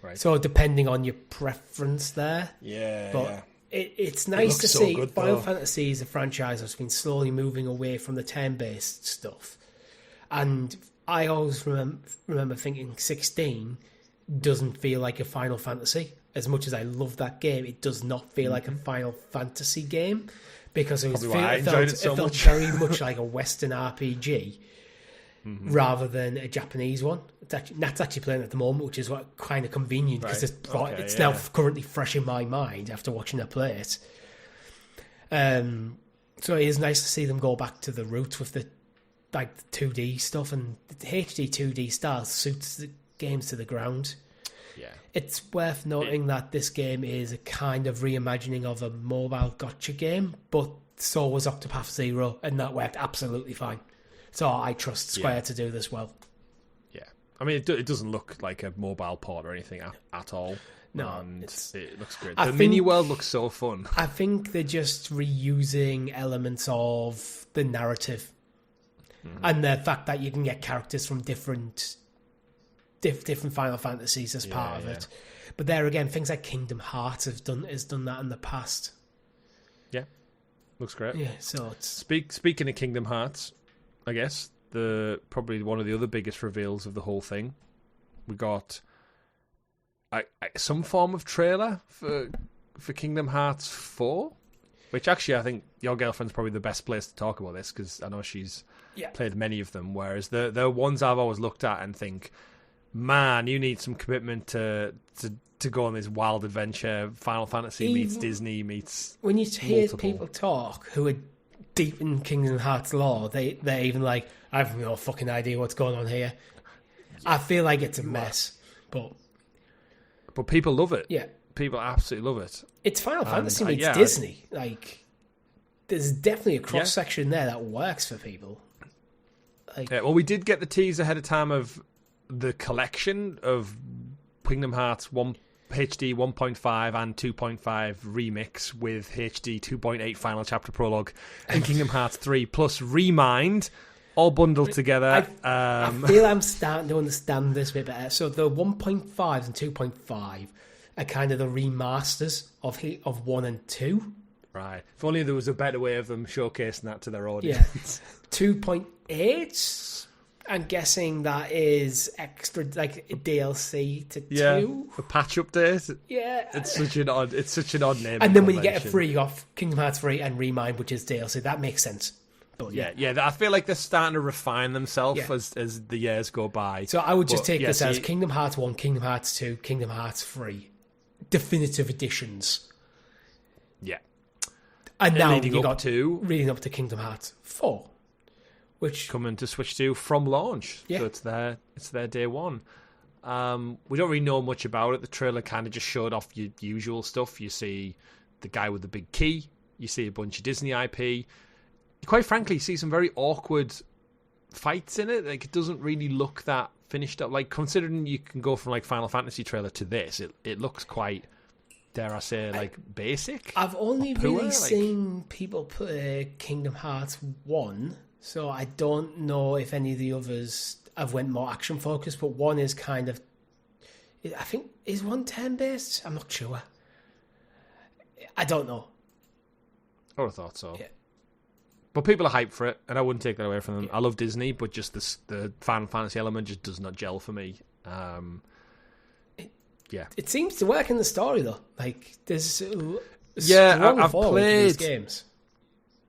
Right. So depending on your preference there. Yeah. But it's nice to see Final Fantasy is a franchise that's been slowly moving away from the turn-based stuff. And I always remember thinking 16 doesn't feel like a Final Fantasy. As much as I love that game, it does not feel like a Final Fantasy game because it felt very much like a Western RPG. Mm-hmm. Rather than a Japanese one. Nat's actually playing at the moment, which is what kind of convenient because it's now currently fresh in my mind after watching her play it. So it is nice to see them go back to the roots with the 2D stuff, and the HD 2D style suits the games to the ground. Yeah, it's worth noting that this game is a kind of reimagining of a mobile gotcha game, but so was Octopath Zero, and that worked absolutely fine. So I trust Square to do this well. Yeah. I mean, it doesn't look like a mobile port or anything at all. No. And it looks great. The mini world looks so fun. I think they're just reusing elements of the narrative. Mm-hmm. And the fact that you can get characters from different Final Fantasies as part of it. But there again, things like Kingdom Hearts has done that in the past. Yeah. Looks great. Yeah, so it's... Speaking of Kingdom Hearts... I guess probably one of the other biggest reveals of the whole thing. We got some form of trailer for Kingdom Hearts 4, which actually I think your girlfriend's probably the best place to talk about this because I know she's played many of them. Whereas the ones I've always looked at and think, man, you need some commitment to go on this wild adventure. Final Fantasy meets Disney meets. When you hear people talk who are deep in Kingdom Hearts lore, they're even like, I have no fucking idea what's going on here. I feel like it's a mess, but people love it. Yeah, people absolutely love it. It's Final Fantasy meets Disney. Like, there's definitely a cross section there that works for people. Well, we did get the tease ahead of time of the collection of Kingdom Hearts 1. HD 1.5 and 2.5 remix with HD 2.8 final chapter prologue and Kingdom Hearts 3 plus Remind all bundled together. I feel I'm starting to understand this a bit better. So the 1.5 and 2.5 are kind of the remasters of 1 and 2. Right. If only there was a better way of them showcasing that to their audience. Yeah. 2.8... I'm guessing that is extra, like a DLC to 2. A patch update. Yeah, it's such an odd name. And then when you get a free, you got Kingdom Hearts 3 and Remind, which is DLC. That makes sense. But I feel like they're starting to refine themselves as the years go by. So I would just take this as Kingdom Hearts 1, Kingdom Hearts 2, Kingdom Hearts 3, definitive editions. Yeah, and now leading up to Kingdom Hearts 4. Which coming to Switch 2 from launch. So it's their day one. We don't really know much about it. The trailer kind of just showed off your usual stuff. You see the guy with the big key. You see a bunch of Disney IP. Quite frankly, you see some very awkward fights in it. Like, it doesn't really look that finished up. Like, considering you can go from like Final Fantasy trailer to this, it looks quite, dare I say, like basic. I've only really seen people play Kingdom Hearts 1, so I don't know if any of the others have went more action focused, but 1 is kind of, I think, is 1 turn-based? I'm not sure. I don't know. I would have thought so. Yeah. But people are hyped for it, and I wouldn't take that away from them. Yeah. I love Disney, but just the Final Fantasy element just does not gel for me. It seems to work in the story, though. Like, there's I've played these games.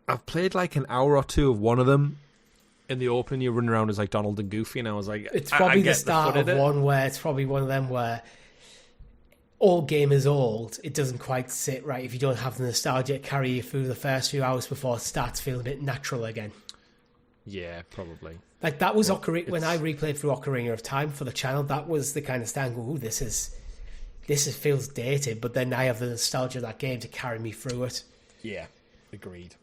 I've played like an hour or two of one of them. In the opening, you're running around as like Donald and Goofy, and I was like, it's probably the start of one where it's probably one of them where all game is old. It doesn't quite sit right if you don't have the nostalgia carry you through the first few hours before it starts feeling a bit natural again. Yeah, probably. Like that was Ocarina. When I replayed through Ocarina of Time for the channel, that was the kind of stand. Ooh, this feels dated, but then I have the nostalgia of that game to carry me through it. Yeah, agreed.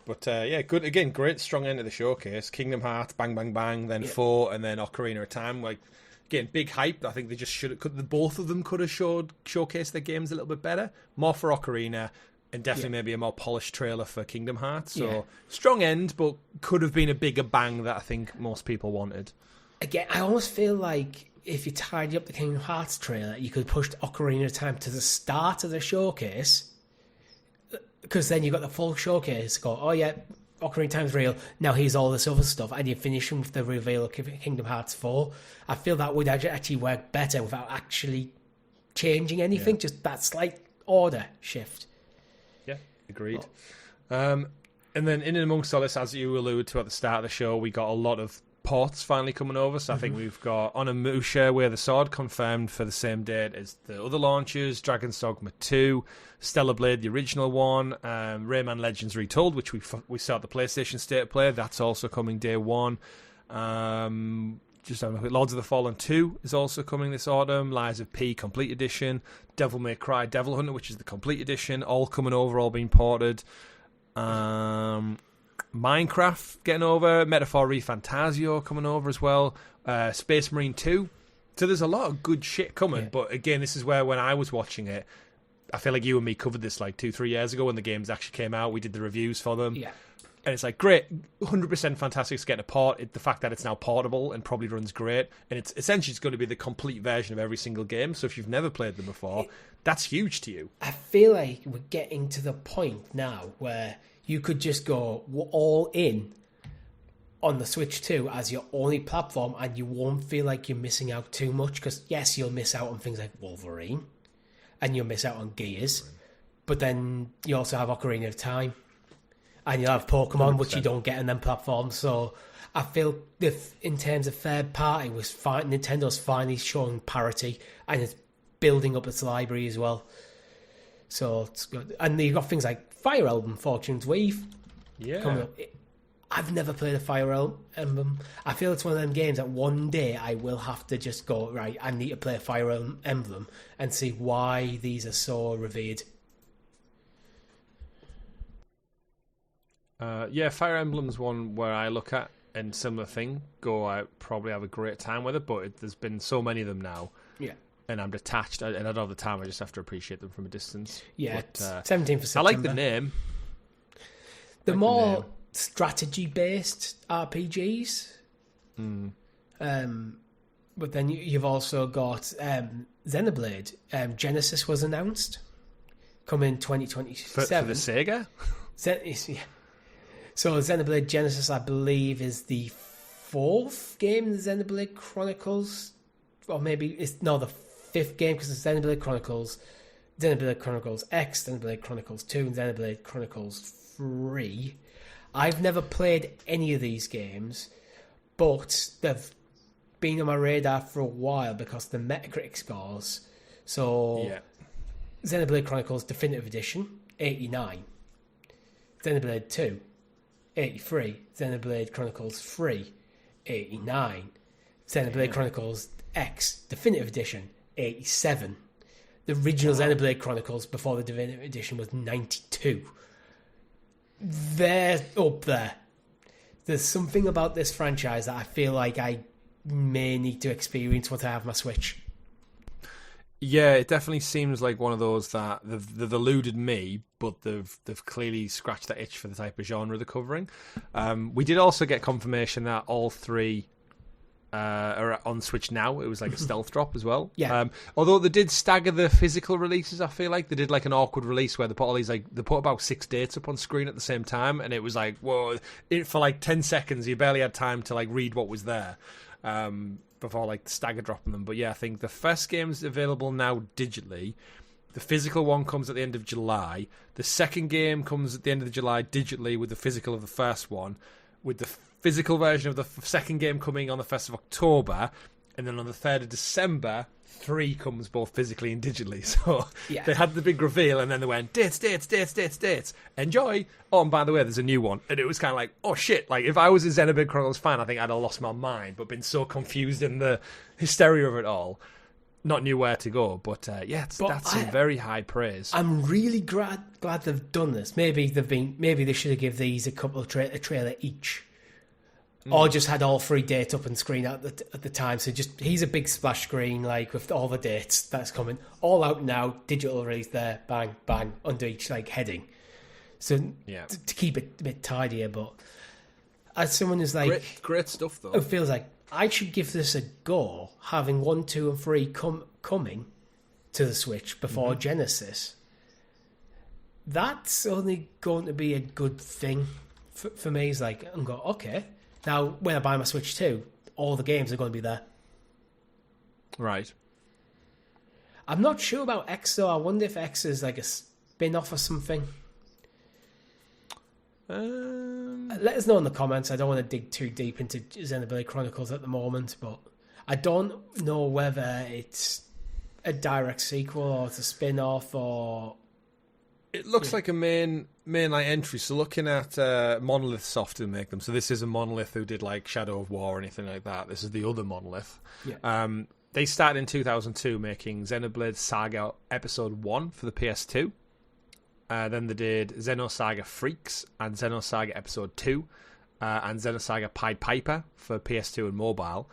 But good again. Great strong end of the showcase. Kingdom Hearts, bang, bang, bang. Then 4, and then Ocarina of Time. Like, again, big hype. I think they just both of them could have showcased their games a little bit better. More for Ocarina, and definitely maybe a more polished trailer for Kingdom Hearts. So strong end, but could have been a bigger bang that I think most people wanted. Again, I almost feel like if you tidy up the Kingdom Hearts trailer, you could push Ocarina of Time to the start of the showcase. Because then you got the full showcase. Go, oh yeah, Ocarina of Time's real. Now here's all this other stuff, and you finish with the reveal of Kingdom Hearts 4. I feel that would actually work better without actually changing anything. Just that slight order shift. Yeah, agreed. And then in and amongst all this, as you alluded to at the start of the show, we got a lot of ports finally coming over. So I think we've got Onimusha, Way of the Sword, confirmed for the same date as the other launches. Dragon's Dogma 2, Stellar Blade, the original one, Rayman Legends Retold, which we saw at the PlayStation State of Play. That's also coming day one. Just having a look. Lords of the Fallen 2 is also coming this autumn. Lies of P Complete Edition, Devil May Cry Devil Hunter, which is the Complete Edition, all coming over, all being ported. Minecraft getting over, Metaphor ReFantasio coming over as well, Space Marine 2. So there's a lot of good shit coming, but again, this is where when I was watching it, I feel like you and me covered this like 2-3 years ago when the games actually came out. We did the reviews for them. Yeah. And it's like, great, 100% fantastic to get a port. The fact that it's now portable and probably runs great. And it's essentially going to be the complete version of every single game. So if you've never played them before, that's huge to you. I feel like we're getting to the point now where you could just go all in on the Switch 2 as your only platform, and you won't feel like you're missing out too much. Because, yes, you'll miss out on things like Wolverine, and you'll miss out on Gears. But then you also have Ocarina of Time. And you'll have Pokemon, 100%. Which you don't get on them platforms. So I feel if in terms of third party, Nintendo's finally showing parity, and it's building up its library as well. So it's good. And you've got things like Fire Emblem, Fortune's Weave. Yeah. Coming up. I've never played a Fire Emblem. I feel it's one of them games that one day I will have to just go, right, I need to play a Fire Emblem and see why these are so revered. Fire Emblem's one where I look at and similar thing, I probably have a great time with it, but there's been so many of them now. Yeah. And I'm detached, and I don't have the time, I just have to appreciate them from a distance. Yeah, but, 17th of September. I like the name. The more strategy-based RPGs. But then you've also got Xenoblade. Genesis was announced. Coming 2027. For the Sega? Yeah. So Xenoblade Genesis, I believe, is the 4th game in the Xenoblade Chronicles. Or maybe it's the 5th game, because it's Xenoblade Chronicles X, Xenoblade Chronicles 2, and Xenoblade Chronicles 3. I've never played any of these games, but they've been on my radar for a while because of the Metacritic scores. So Xenoblade Chronicles Definitive Edition, 89. Xenoblade 2, 83. Xenoblade Chronicles 3, 89. Xenoblade Chronicles X Definitive Edition, 87. The original Xenoblade Chronicles before the Definitive Edition was 92. They're up there. there's something about this franchise that I feel like I may need to experience once I have my Switch. Yeah, it definitely seems like one of those that they've eluded me, but they've clearly scratched that itch for the type of genre they're covering. We did also get confirmation that all 3 are on Switch now. It was like a stealth drop as well. Yeah. Although they did stagger the physical releases, I feel like they did like an awkward release where they put all these they put about 6 dates up on screen at the same time, and it was like, whoa! For like 10 seconds, you barely had time to like read what was there. Before like stagger dropping them. But yeah, I think the first game's available now digitally. The physical one comes at the end of July. The second game comes at the end of July digitally with the physical of the first one, with the physical version of the second game coming on the 1st of October, and then on the 3rd of December, 3 comes both physically and digitally. So they had the big reveal, and then they went, dates. Enjoy. Oh, and by the way, there's a new one. And it was kind of like, oh shit. Like, if I was a Xenoblade Chronicles fan, I think I'd have lost my mind, but been so confused in the hysteria of it all. Not knew where to go. But that's some very high praise. I'm really glad they've done this. Maybe they should have given these a couple of a trailer each. Or just had all 3 dates up on screen at the time. So he's a big splash screen, like with all the dates that's coming. All out now, digital release there, bang, bang, under each like heading. So to keep it a bit tidier. But as someone who's like... Great stuff, though. Who feels like, I should give this a go, having 1, 2, and 3 coming to the Switch before Genesis. That's only going to be a good thing for me. It's like, I'm going, okay... Now, when I buy my Switch 2, all the games are going to be there. Right. I'm not sure about X, though. I wonder if X is like a spin-off or something. Let us know in the comments. I don't want to dig too deep into Xenoblade Chronicles at the moment, but I don't know whether it's a direct sequel or it's a spin-off or... It looks like a main like entry. So looking at Monolith Soft who make them. So this is a Monolith who did like Shadow of War or anything like that. This is the other Monolith. Yeah. They started in 2002 making Xenoblade Saga Episode 1 for the PS2. Then they did Xenosaga Freaks and Xenosaga Episode 2 and Xenosaga Pied Piper for PS2 and mobile.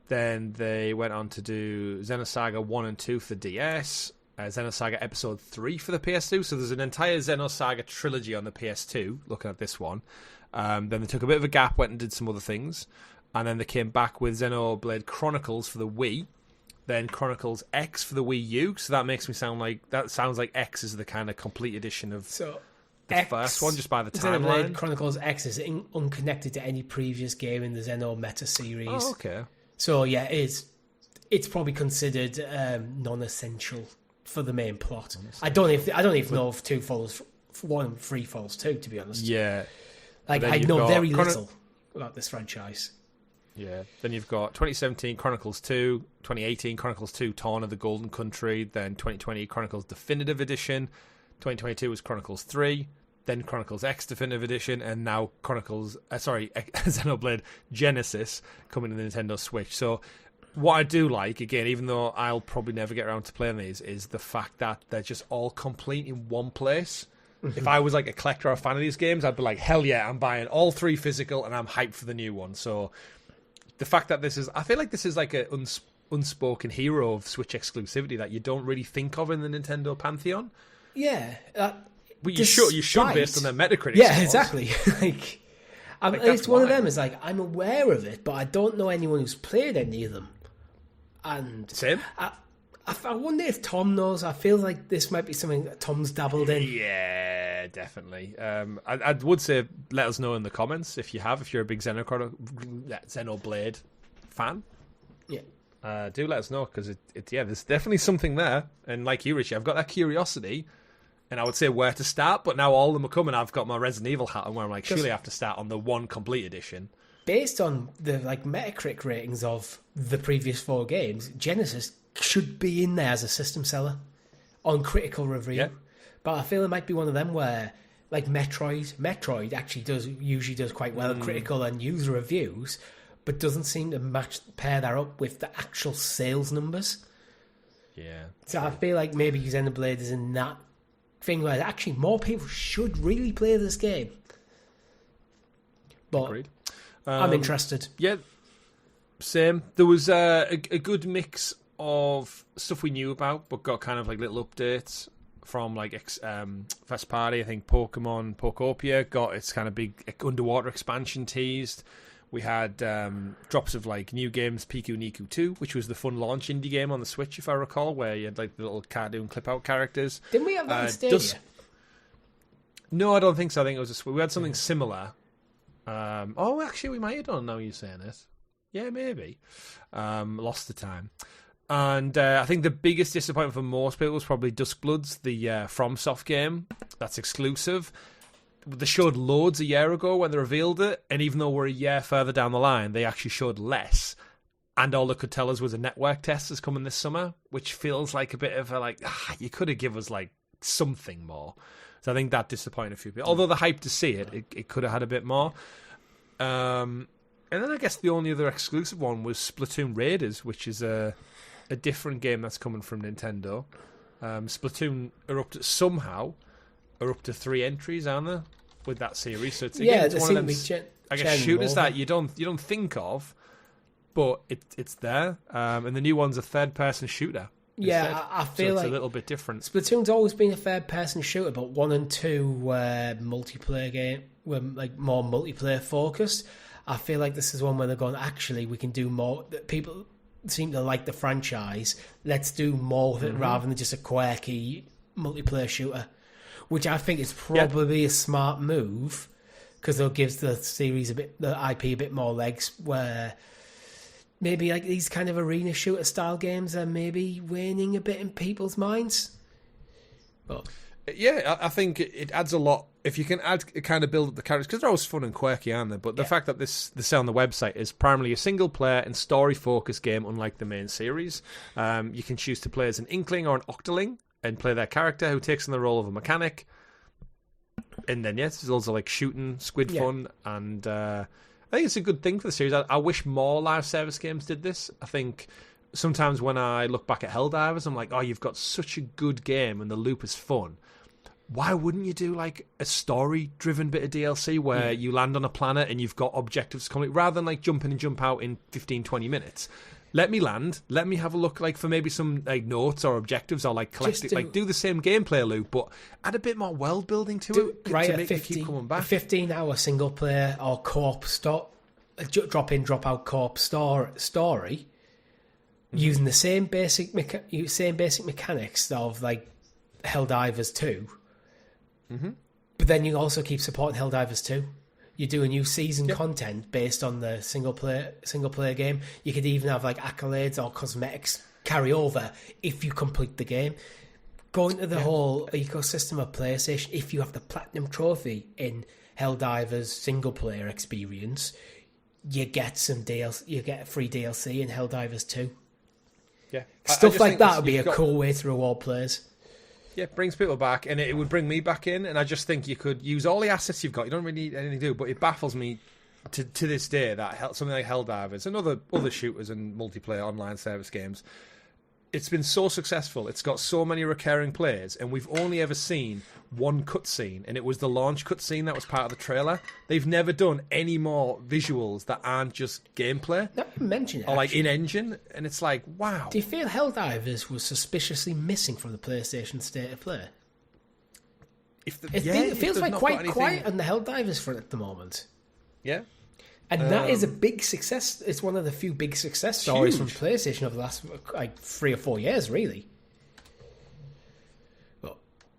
Then they went on to do Xenosaga 1 and 2 for the DS. Xenosaga Episode 3 for the PS2. So there's an entire Xenosaga trilogy on the PS2, looking at this one. Then they took a bit of a gap, went and did some other things. And then they came back with Xenoblade Chronicles for the Wii. Then Chronicles X for the Wii U. So that makes me sound like... That sounds like X is the kind of complete edition of the first one, just by the timeline. Xenoblade Chronicles X is unconnected to any previous game in the Xeno Meta series. Oh, okay. So yeah, it's probably considered non-essential for the main plot. I don't even know if 2 follows 1 and 3 follows 2, to be honest. Yeah. Like, I know very little about this franchise. Yeah. Then you've got 2017 Chronicles 2, 2018 Chronicles 2 Torn of the Golden Country, then 2020 Chronicles Definitive Edition, 2022 was Chronicles 3, then Chronicles X Definitive Edition, and now Xenoblade Genesis coming to the Nintendo Switch. So what I do like, again, even though I'll probably never get around to playing these, is the fact that they're just all complete in one place. If I was like a collector or a fan of these games, I'd be like, hell yeah, I'm buying all 3 physical and I'm hyped for the new one. So the fact that I feel like this is like an unspoken hero of Switch exclusivity that you don't really think of in the Nintendo pantheon. Yeah. But you should based on their Metacritic Yeah, scores. Exactly. It's one of them. It's like, I'm aware of it, but I don't know anyone who's played any of them. And same. I wonder if Tom knows. I feel like this might be something that Tom's dabbled in. Yeah, definitely. I would say let us know in the comments if you're a big Xenoblade fan. Yeah. Do let us know, because there's definitely something there. And like you, Richie, I've got that curiosity, and I would say where to start, but now all of them are coming. I've got my Resident Evil hat on where I'm like, surely I have to start on the 1 complete edition. Based on the Metacritic ratings of the previous 4 games, Genesis should be in there as a system seller on critical review. Yeah. But I feel it might be one of them where, like Metroid actually usually does quite well at critical and user reviews, but doesn't seem to pair that up with the actual sales numbers. Yeah. So I feel like maybe Xenoblade is in that thing where actually more people should really play this game. But agreed. I'm interested. Yeah, same. There was a good mix of stuff we knew about, but got kind of like little updates from like first party. I think Pokemon Pokopia got its kind of big underwater expansion teased. We had drops of like new games, Piku Niku 2, which was the fun launch indie game on the Switch, if I recall, where you had like the little cartoon clip-out characters. Didn't we have that in Stadia? No, I don't think so. I think it was we had something similar. Actually, we might have done. Now you're saying it. Yeah, maybe. Lost the time. And I think the biggest disappointment for most people was probably Duskbloods, the FromSoft game that's exclusive. They showed loads a year ago when they revealed it, and even though we're a year further down the line, they actually showed less. And all they could tell us was a network test is coming this summer, which feels like a bit of a you could have given us like something more. So I think that disappointed a few people. Although the hype to see it could have had a bit more. And then I guess the only other exclusive one was Splatoon Raiders, which is a different game that's coming from Nintendo. Splatoon are up to 3 entries, aren't they, with that series? So it's one of them shooters that you don't think of, but it's there. And the new one's a third-person shooter. Yeah, I feel it's like a little bit different. Splatoon's always been a third-person shooter, but 1 and 2 were multiplayer game, were like more multiplayer focused. I feel like this is one where they're going, actually, we can do more. People seem to like the franchise. Let's do more of it rather than just a quirky multiplayer shooter, which I think is probably a smart move because it gives the series the IP a bit more legs. Where maybe like these kind of arena shooter style games are maybe waning a bit in people's minds. But yeah, I think it adds a lot. If you can kind of build up the characters, because they're always fun and quirky, aren't they? But the fact that this say on the website is primarily a single player and story focused game, unlike the main series. You can choose to play as an Inkling or an Octoling and play their character who takes on the role of a mechanic. And then there's also like shooting, squid fun, and I think it's a good thing for the series. I wish more live service games did this. I think sometimes when I look back at Helldivers, I'm like, oh, you've got such a good game and the loop is fun. Why wouldn't you do like a story-driven bit of DLC where you land on a planet and you've got objectives coming, rather than like jump in and jump out in 15, 20 minutes? Let me land. Let me have a look like for maybe some like notes or objectives or like collect it. Like do the same gameplay loop, but add a bit more world building to it. Right, to make you keep coming back. A 15-hour single player or co-op drop in, drop out co-op story using the same basic mechanics of like Helldivers 2. But then you also keep supporting Helldivers 2. You do a new season content based on the single player game. You could even have like accolades or cosmetics carry over if you complete the game. Going to the whole ecosystem of PlayStation, if you have the platinum trophy in Helldivers single player experience, you get some DLC. You get free DLC in Helldivers 2. Yeah, stuff like that would be a cool way to reward players. Yeah, it brings people back, and it would bring me back in, and I just think you could use all the assets you've got. You don't really need anything to do, but it baffles me to this day that something like Helldivers and other shooters and multiplayer online service games, it's been so successful. It's got so many recurring players, and we've only ever seen one cutscene, and it was the launch cutscene that was part of the trailer. They've never done any more visuals that aren't just gameplay. Not even mention it, or like in-engine, and it's like, wow. Do you feel Helldivers was suspiciously missing from the PlayStation State of Play? It feels like quite quiet on the Helldivers front at the moment. Yeah. And that is a big success. It's one of the few big success stories from PlayStation over the last like 3 or 4 years, really. But,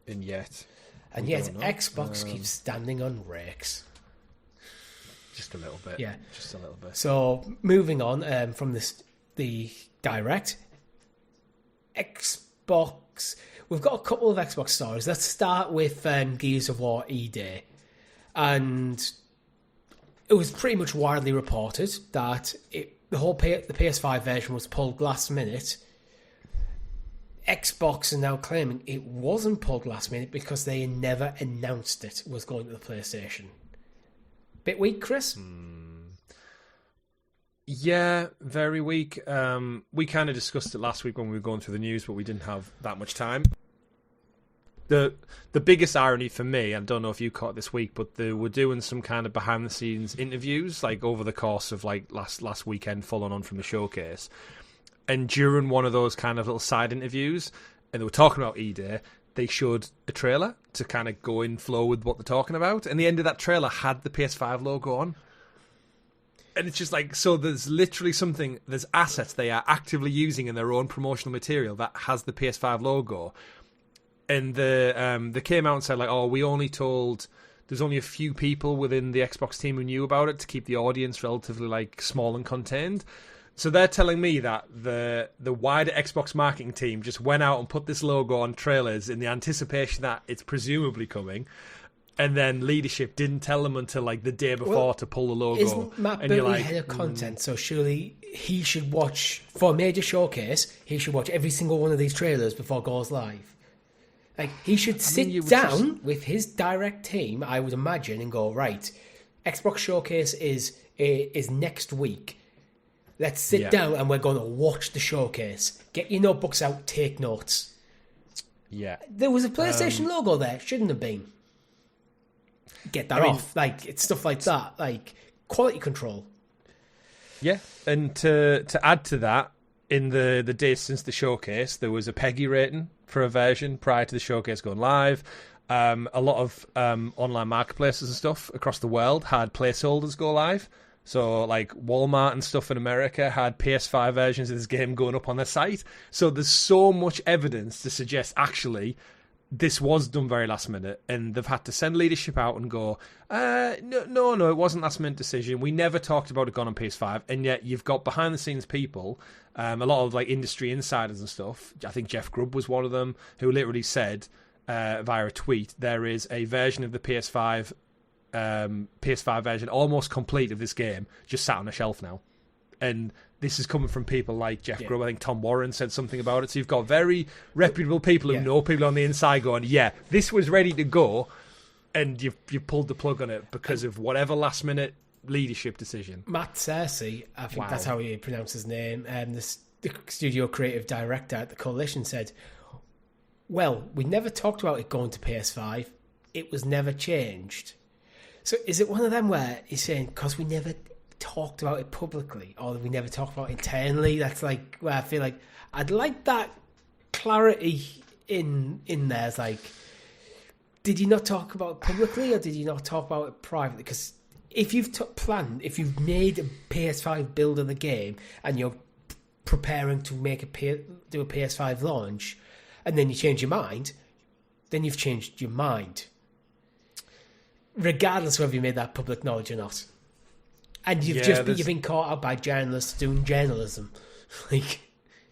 and yet Xbox keeps standing on rakes. Just a little bit. Yeah. Just a little bit. So, moving on from the Direct. Xbox. We've got a couple of Xbox stories. Let's start with Gears of War E-Day. And it was pretty much widely reported that the PS5 version was pulled last minute. Xbox are now claiming it wasn't pulled last minute because they never announced it was going to the PlayStation. Bit weak, Chris? Yeah, very weak. We kind of discussed it last week when we were going through the news, but we didn't have that much time. the biggest irony for me, I don't know if you caught this week, but they were doing some kind of behind the scenes interviews like over the course of like last weekend, following on from the showcase. And during one of those kind of little side interviews, and they were talking about E-Day, they showed a trailer to kind of go in flow with what they're talking about. And the end of that trailer had the PS5 logo on. And it's just like, so there's literally there's assets they are actively using in their own promotional material that has the PS5 logo. And they came out and said, like, oh, we only told... There's only a few people within the Xbox team who knew about it to keep the audience relatively, like, small and contained. So they're telling me that the wider Xbox marketing team just went out and put this logo on trailers in the anticipation that it's presumably coming, and then leadership didn't tell them until like the day before to pull the logo. Isn't Matt Booty head of content? So surely he should watch, for a major showcase, he should watch every single one of these trailers before it goes live. Like, he should sit down with his direct team, I would imagine, and go, right, Xbox Showcase is next week. Let's sit down and we're going to watch the showcase. Get your notebooks out, take notes. Yeah. There was a PlayStation logo there. Shouldn't have been. Get that off. Like, it's stuff like that. Like, quality control. Yeah. And to add to that, in the days since the showcase, there was a PEGI rating for a version prior to the showcase going live. A lot of online marketplaces and stuff across the world had placeholders go live. So, like, Walmart and stuff in America had PS5 versions of this game going up on their site. So there's so much evidence to suggest, actually, this was done very last minute. And they've had to send leadership out and go, no, it wasn't last minute decision. We never talked about it going on PS5. And yet you've got behind-the-scenes people, a lot of, like, industry insiders and stuff. I think Jeff Grubb was one of them, who literally said via a tweet, there is a version of the PS5 version almost complete of this game just sat on a shelf now, and this is coming from people like Jeff Grubb. I think Tom Warren said something about it. So you've got very reputable people who know people on the inside going, this was ready to go, and you pulled the plug on it because of whatever last minute leadership decision. Matt Cersei, I think that's how he pronounced his name, the studio creative director at the Coalition, said, well, we never talked about it going to PS5. It was never changed. So is it one of them where he's saying, because we never talked about it publicly, or we never talked about it internally? That's like where I feel like I'd like that clarity in there. It's like, did you not talk about it publicly, or did you not talk about it privately? Because if you've if you've made a PS5 build of the game and you're preparing to do a PS5 launch, and then you change your mind, then you've changed your mind, regardless of whether you made that public knowledge or not. And you've been caught out by journalists doing journalism. Like,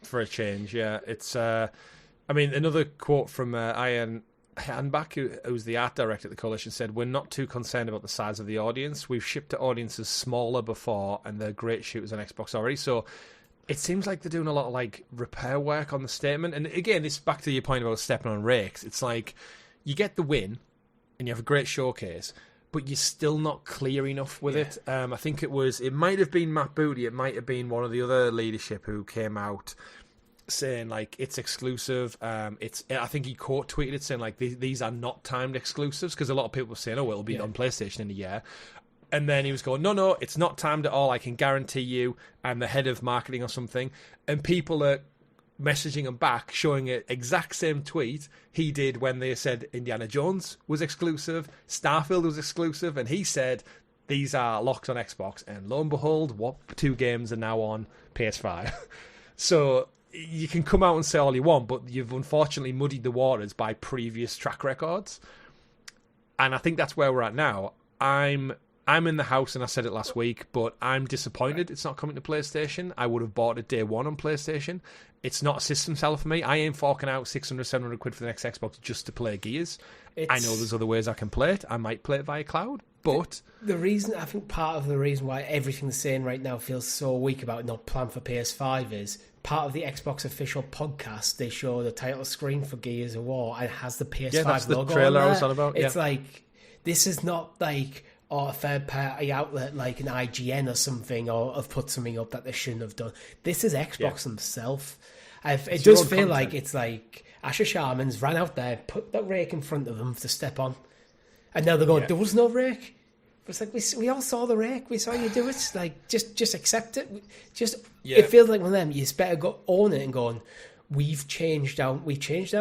for a change, yeah. It's another quote from Ian Hanbach, who's the art director at the Coalition, said, we're not too concerned about the size of the audience. We've shipped to audiences smaller before, and they're great shooters on Xbox already. So it seems like they're doing a lot of like repair work on the statement. And again, this back to your point about stepping on rakes. It's like, you get the win and you have a great showcase, but you're still not clear enough with it. I think it might have been Matt Booty, it might have been one of the other leadership who came out saying like it's exclusive. I think he quote tweeted it saying like these are not timed exclusives, because a lot of people were saying, oh, it'll be on PlayStation in a year. And then he was going, no, it's not timed at all. I can guarantee you I'm the head of marketing or something. And people are messaging him back, showing an exact same tweet he did when they said Indiana Jones was exclusive, Starfield was exclusive, and he said these are locked on Xbox. And lo and behold, what two games are now on PS5? So you can come out and say all you want, but you've unfortunately muddied the waters by previous track records. And I think that's where we're at now. I'm in the house, and I said it last week, but I'm disappointed it's not coming to PlayStation. I would have bought it day one on PlayStation. It's not a system seller for me. I ain't forking out 600, 700 quid for the next Xbox just to play Gears. I know there's other ways I can play it. I might play it via cloud, but I think part of the reason why everything they're saying right now feels so weak about not planned for PS5 is part of the Xbox official podcast. They show the title screen for Gears of War and it has the PS5 that's logo the trailer on there. I was on about. It's like, this is not like a third-party outlet like an IGN or something, or have put something up that they shouldn't have done. This is Xbox themselves. It does feel like it's like, Asher Sharman's ran out there, put that rake in front of them to step on. And now they're going, there was no rake. It's like, we all saw the rake. We saw you do it. Like, just accept it. It feels like one of them. You just better go own it and going, we've changed our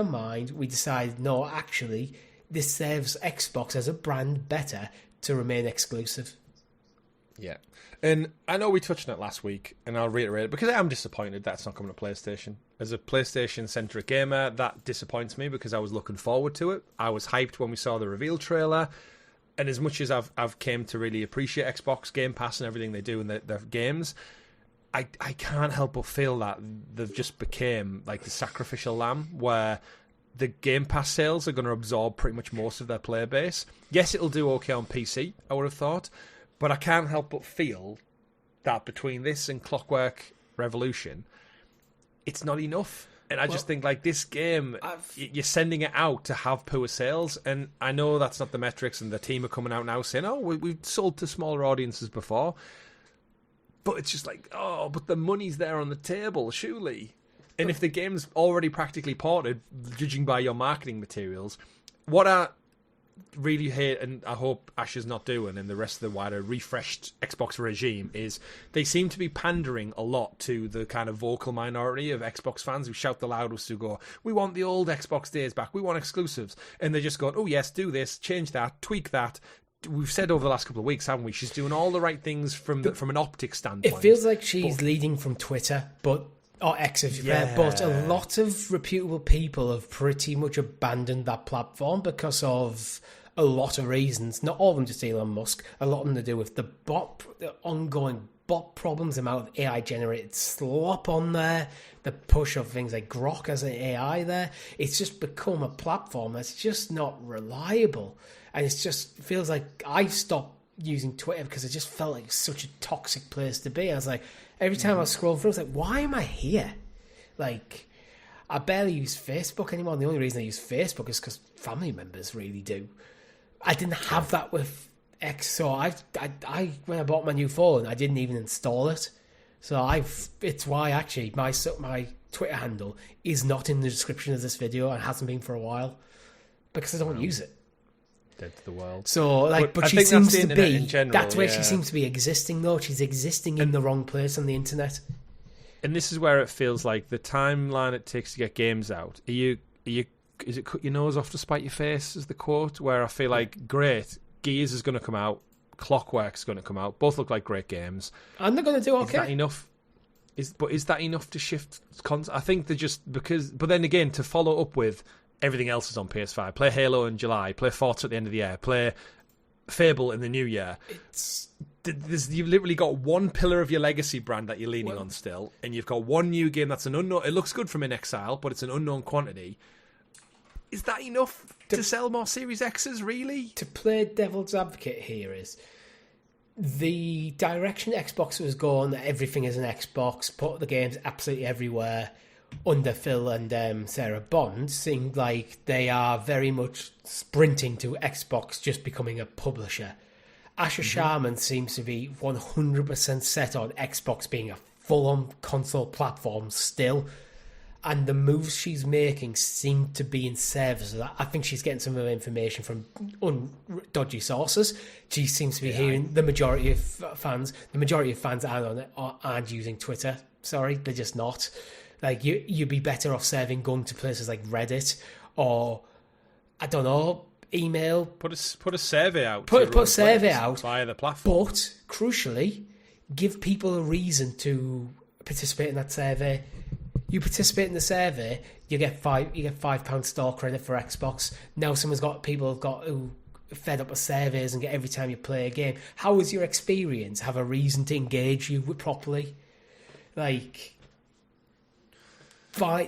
mind. We decided, no, actually, this serves Xbox as a brand better to remain exclusive. Yeah. And I know we touched on it last week, and I'll reiterate it, because I am disappointed that's not coming to PlayStation. As a PlayStation-centric gamer, that disappoints me because I was looking forward to it. I was hyped when we saw the reveal trailer, and as much as I've came to really appreciate Xbox Game Pass and everything they do in their games, I can't help but feel that they've just became like the sacrificial lamb, where the Game Pass sales are going to absorb pretty much most of their player base. Yes, it'll do okay on PC, I would have thought, but I can't help but feel that between this and Clockwork Revolution, it's not enough. And I just think, like, this game, you're sending it out to have poor sales. And I know that's not the metrics, and the team are coming out now saying, oh, we've sold to smaller audiences before. But it's just like, oh, but the money's there on the table, surely. And if the game's already practically ported, judging by your marketing materials, what I really hate, and I hope Ash is not doing, and the rest of the wider refreshed Xbox regime, is they seem to be pandering a lot to the kind of vocal minority of Xbox fans who shout the loudest, who go, we want the old Xbox days back, we want exclusives. And they're just going, oh yes, do this, change that, tweak that. We've said over the last couple of weeks, haven't we? She's doing all the right things from an optics standpoint. It feels like she's leading from Twitter, or X, if you prefer, but a lot of reputable people have pretty much abandoned that platform because of a lot of reasons. Not all of them just Elon Musk. A lot of them to do with the ongoing bot problems, the amount of AI-generated slop on there, the push of things like Grok as an AI there. It's just become a platform that's just not reliable. And it just feels like I stopped using Twitter because it just felt like such a toxic place to be. I was like, every time I scroll through, I was like, why am I here? Like, I barely use Facebook anymore. And the only reason I use Facebook is because family members really do. I didn't have that with X, so I when I bought my new phone, I didn't even install it. So it's why actually my Twitter handle is not in the description of this video and hasn't been for a while because I don't use it. Dead to the world. So, like, but she seems to be. General, that's where she seems to be existing, though. She's existing in the wrong place on the internet. And this is where it feels like the timeline it takes to get games out. Is it cut your nose off to spite your face? Is the quote where I feel like great, Gears is going to come out, Clockwork's going to come out. Both look like great games, and they're going to do okay. Is that enough? Is that enough to shift? I think they're just because. But then again, to follow up with. Everything else is on PS5. Play Halo in July. Play Forza at the end of the year. Play Fable in the new year. You've literally got one pillar of your legacy brand that you're leaning on still, and you've got one new game that's an unknown. It looks good from In Exile, but it's an unknown quantity. Is that enough to sell more Series X's, really? To play devil's advocate here is the direction Xbox was going, everything is an Xbox, put the games absolutely everywhere. Under Phil and Sarah Bond, seemed like they are very much sprinting to Xbox just becoming a publisher. Asher Sharman seems to be 100% set on Xbox being a full-on console platform still, and the moves she's making seem to be in service of that. I think she's getting some of the information from dodgy sources. She seems to be hearing the majority of fans. The majority of fans aren't using Twitter. Sorry, they're just not. Like, you'd be better off serving gun to places like Reddit or, I don't know, email. Put a survey out. Put a survey out via the platform. But, crucially, give people a reason to participate in that survey. You participate in the survey, you get £5 store credit for Xbox. Now people have got who fed up with surveys and get every time you play a game. How was your experience? Have a reason to engage you properly. Like...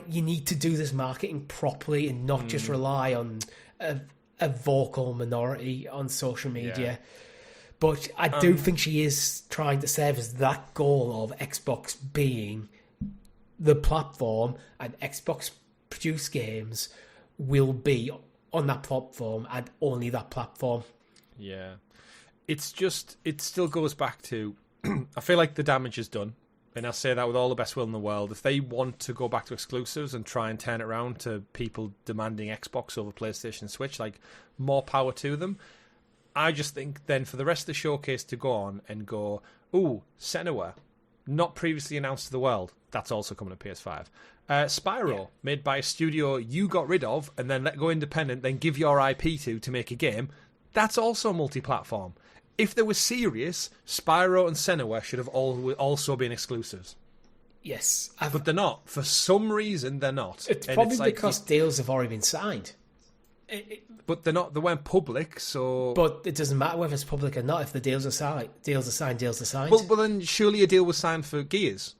you need to do this marketing properly and not just rely on a vocal minority on social media. Yeah. But I do think she is trying to service that goal of Xbox being the platform, and Xbox produced games will be on that platform and only that platform. Yeah. It still goes back to, I feel like the damage is done. And I say that with all the best will in the world. If they want to go back to exclusives and try and turn it around to people demanding Xbox over PlayStation and Switch, like, more power to them. I just think then for the rest of the showcase to go on and go, ooh, Senua, not previously announced to the world. That's also coming to PS5. Spyro, made by a studio you got rid of and then let go independent, then give your IP to make a game. That's also multi-platform. If they were serious, Spyro and Senua should have also been exclusives. Yes. But they're not. For some reason, they're not. It's probably because deals have already been signed. But they're not. They weren't public, so... But it doesn't matter whether it's public or not. If the deals are signed, deals are signed. Well, then surely a deal was signed for Gears.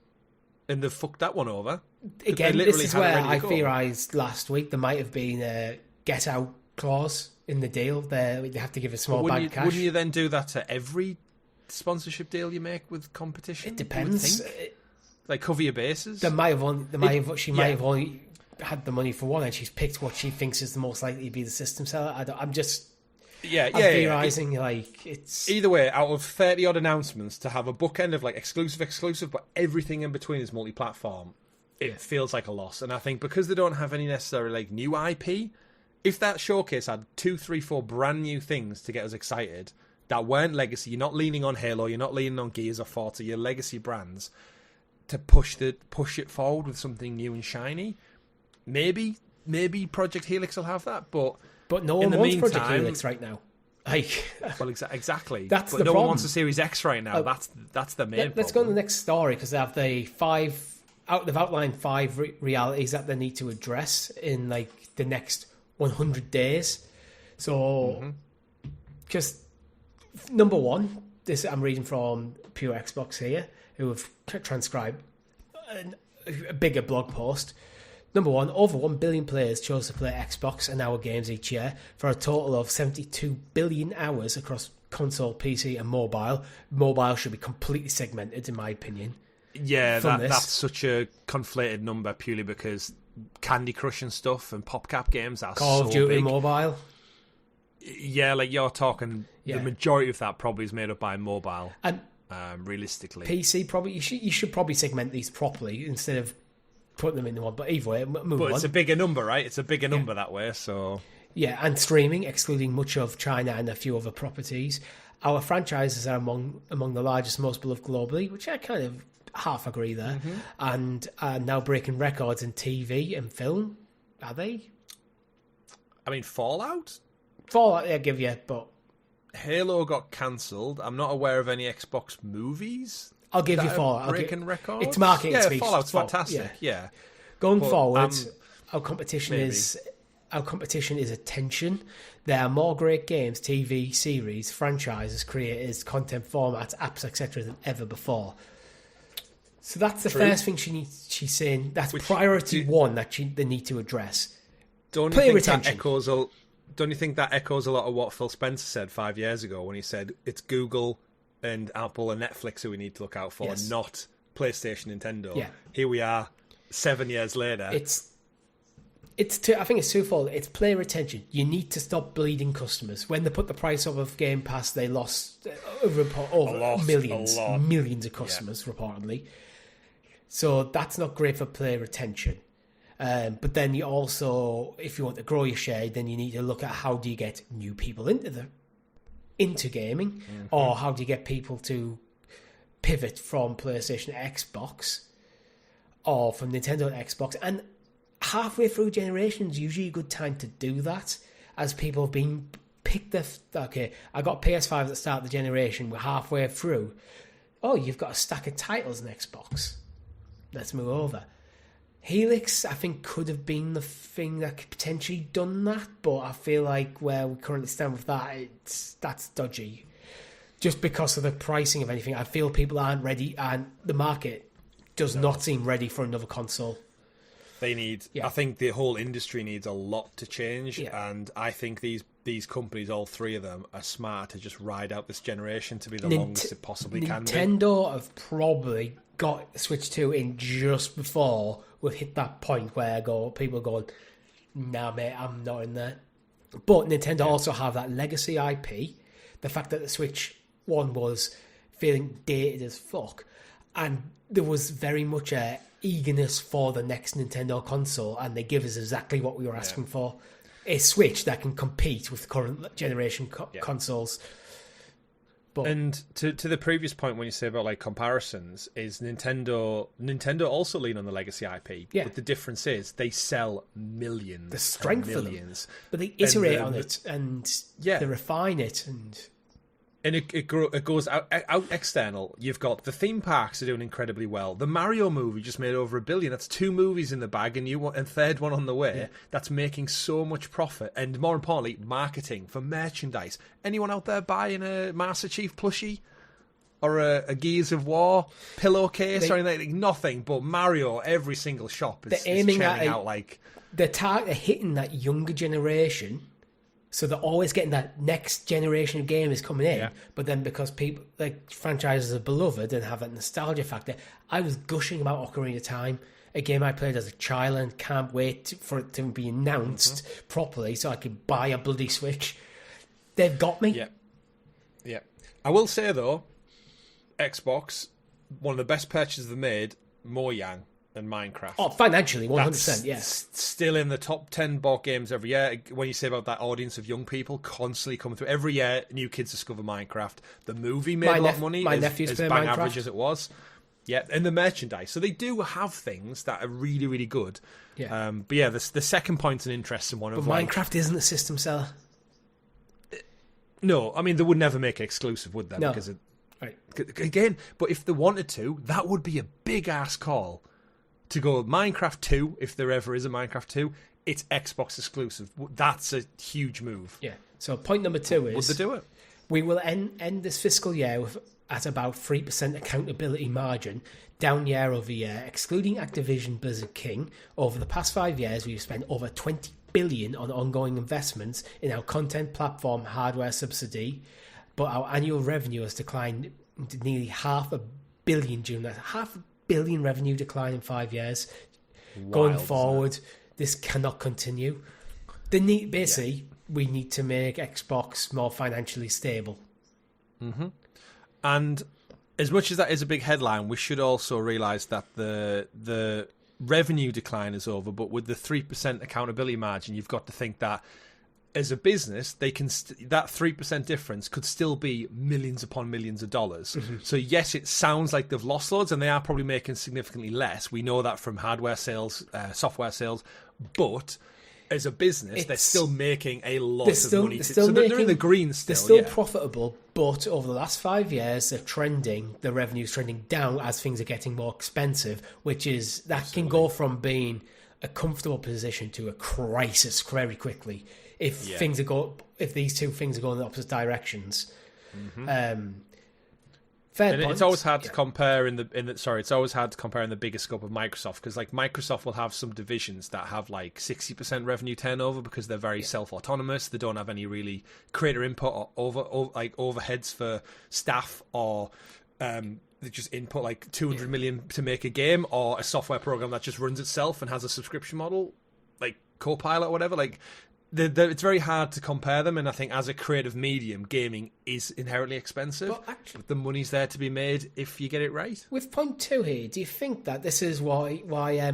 And they've fucked that one over. Again, this is where I theorised last week there might have been a get-out clause in the deal. They have to give a small bag of cash. Wouldn't you then do that to every sponsorship deal you make with competition? It depends. Like, cover your bases? She might have only had the money for one, and she's picked what she thinks is the most likely to be the system seller. I'm theorising, like, it's... Either way, out of 30-odd announcements, to have a bookend of, like, exclusive, but everything in between is multi-platform, it feels like a loss. And I think because they don't have any necessary, like, new IP, if that showcase had 2, 3, 4 brand new things to get us excited that weren't legacy, you're not leaning on Halo, you're not leaning on Gears or Forza, your legacy brands, to push it forward with something new and shiny, maybe Project Helix will have that, but no one wants Project Helix right now. Like, well, exactly. That's but the no problem. one wants a Series X right now. That's the main. Let's go to the next story, because they have they've outlined 5 realities that they need to address in, like, the next 100 days. So, just number one, this I'm reading from Pure Xbox here, who have transcribed a bigger blog post. Number one, over 1 billion players chose to play Xbox and our games each year for a total of 72 billion hours across console, PC, and mobile. Mobile should be completely segmented, in my opinion. Yeah, that's such a conflated number purely because Candy Crush and stuff and PopCap games are Call of Duty big. Mobile. Yeah, like you're talking, the majority of that probably is made up by mobile. And realistically, PC probably you should probably segment these properly instead of putting them into one. But either way, move on. It's a bigger number, right? It's a bigger number that way. So yeah, and streaming, excluding much of China and a few other properties. Our franchises are among the largest, most beloved globally, which I kind of half agree there, and are now breaking records in TV and film. Are they? I mean, Fallout, I give you, but Halo got cancelled. I'm not aware of any Xbox movies. I'll give you Fallout. Breaking records. It's marketing speech. Fallout's fantastic. Yeah. Going forward, our competition is attention. There are more great games, TV series, franchises, creators, content formats, apps, etc. than ever before. So that's the first thing she's saying. That's priority one that they need to address. Don't you think that echoes a lot of what Phil Spencer said 5 years ago when he said it's Google and Apple and Netflix who we need to look out for, not PlayStation, Nintendo? Yeah. Here we are, 7 years later. I think it's twofold. It's player retention. You need to stop bleeding customers. When they put the price up of Game Pass, they lost millions of customers, reportedly. So that's not great for player retention. But then you also, if you want to grow your share, then you need to look at how do you get new people into gaming, or how do you get people to pivot from PlayStation to Xbox, or from Nintendo to Xbox. And halfway through generation is usually a good time to do that, as people have been picked okay, I got PS5 at the start of the generation, we're halfway through. Oh, you've got a stack of titles in Xbox. Let's move over. Helix, I think, could have been the thing that could potentially done that, but I feel like where we currently stand with that, that's dodgy. Just because of the pricing of anything, I feel people aren't ready, and the market does not seem ready for another console. They need. Yeah. I think the whole industry needs a lot to change, and I think these companies, all three of them, are smart to just ride out this generation to be the longest it possibly can be. Nintendo have probably got Switch 2 in just before we've hit that point where people are going, nah, mate, I'm not in there. But Nintendo also have that legacy IP. The fact that the Switch 1 was feeling dated as fuck. And there was very much a eagerness for the next Nintendo console, and they give us exactly what we were asking for. A Switch that can compete with current generation consoles. But, and to the previous point when you say about like comparisons, is Nintendo also lean on the legacy IP. Yeah. But the difference is they sell millions. The strength millions. Of them. But they iterate on it and they refine it and it goes out external. You've got the theme parks are doing incredibly well. The Mario movie just made over $1 billion. That's 2 movies in the bag, and third one on the way. Yeah. That's making so much profit, and more importantly, marketing for merchandise. Anyone out there buying a Master Chief plushie or a Gears of War pillowcase or anything? Like, nothing but Mario. Every single shop is churning out like they're hitting that younger generation. So they're always getting that next generation of gamers coming in, but then because people like franchises are beloved and have that nostalgia factor, I was gushing about Ocarina of Time, a game I played as a child and can't wait for it to be announced properly so I could buy a bloody Switch. They've got me. Yeah. I will say though, Xbox, one of the best purchases they've made, Mojang. And Minecraft. Oh, financially, 100%, yes. Still in the top 10 bought games every year. When you say about that audience of young people constantly coming through, every year new kids discover Minecraft. The movie made a lot of money, as bang Minecraft. Average as it was. Yeah, and the merchandise. So they do have things that are really, really good. Yeah. But yeah, the second point's an interesting one. But Minecraft isn't a system seller. No, I mean, they would never make it exclusive, would they? No. Because again, but if they wanted to, that would be a big-ass call. To go Minecraft 2, if there ever is a Minecraft 2, it's Xbox exclusive. That's a huge move. Yeah. So point number 2 is... Would they do it? We will end this fiscal year at about 3% accountability margin, down year over year, excluding Activision Blizzard King. Over the past 5 years, we've spent over $20 billion on ongoing investments in our content platform hardware subsidy, but our annual revenue has declined to nearly $500 million during that. $500 million revenue decline in 5 years. Wild, going forward, this cannot continue. We need to make Xbox more financially stable. Mm-hmm. And as much as that is a big headline, we should also realise that the revenue decline is over, but with the 3% accountability margin, you've got to think that as a business, they can that 3% difference could still be millions upon millions of dollars. Mm-hmm. So yes, it sounds like they've lost loads, and they are probably making significantly less. We know that from hardware sales, software sales, but as a business, they're still making a lot of money. So they're in the green still. They're still profitable, but over the last 5 years, the revenue's trending down as things are getting more expensive, which is, that can go from being a comfortable position to a crisis very quickly if these two things are going in opposite directions. Mm-hmm. It's always hard to compare it's always hard to compare in the bigger scope of Microsoft, because like Microsoft will have some divisions that have like 60% revenue turnover because they're very self-autonomous. They don't have any really creator input or overheads for staff, or they just input like 200 million to make a game, or a software program that just runs itself and has a subscription model like Copilot or whatever. Like it's very hard to compare them, and I think as a creative medium, gaming is inherently expensive. But actually, the money's there to be made if you get it right. With point 2 here, do you think that this is why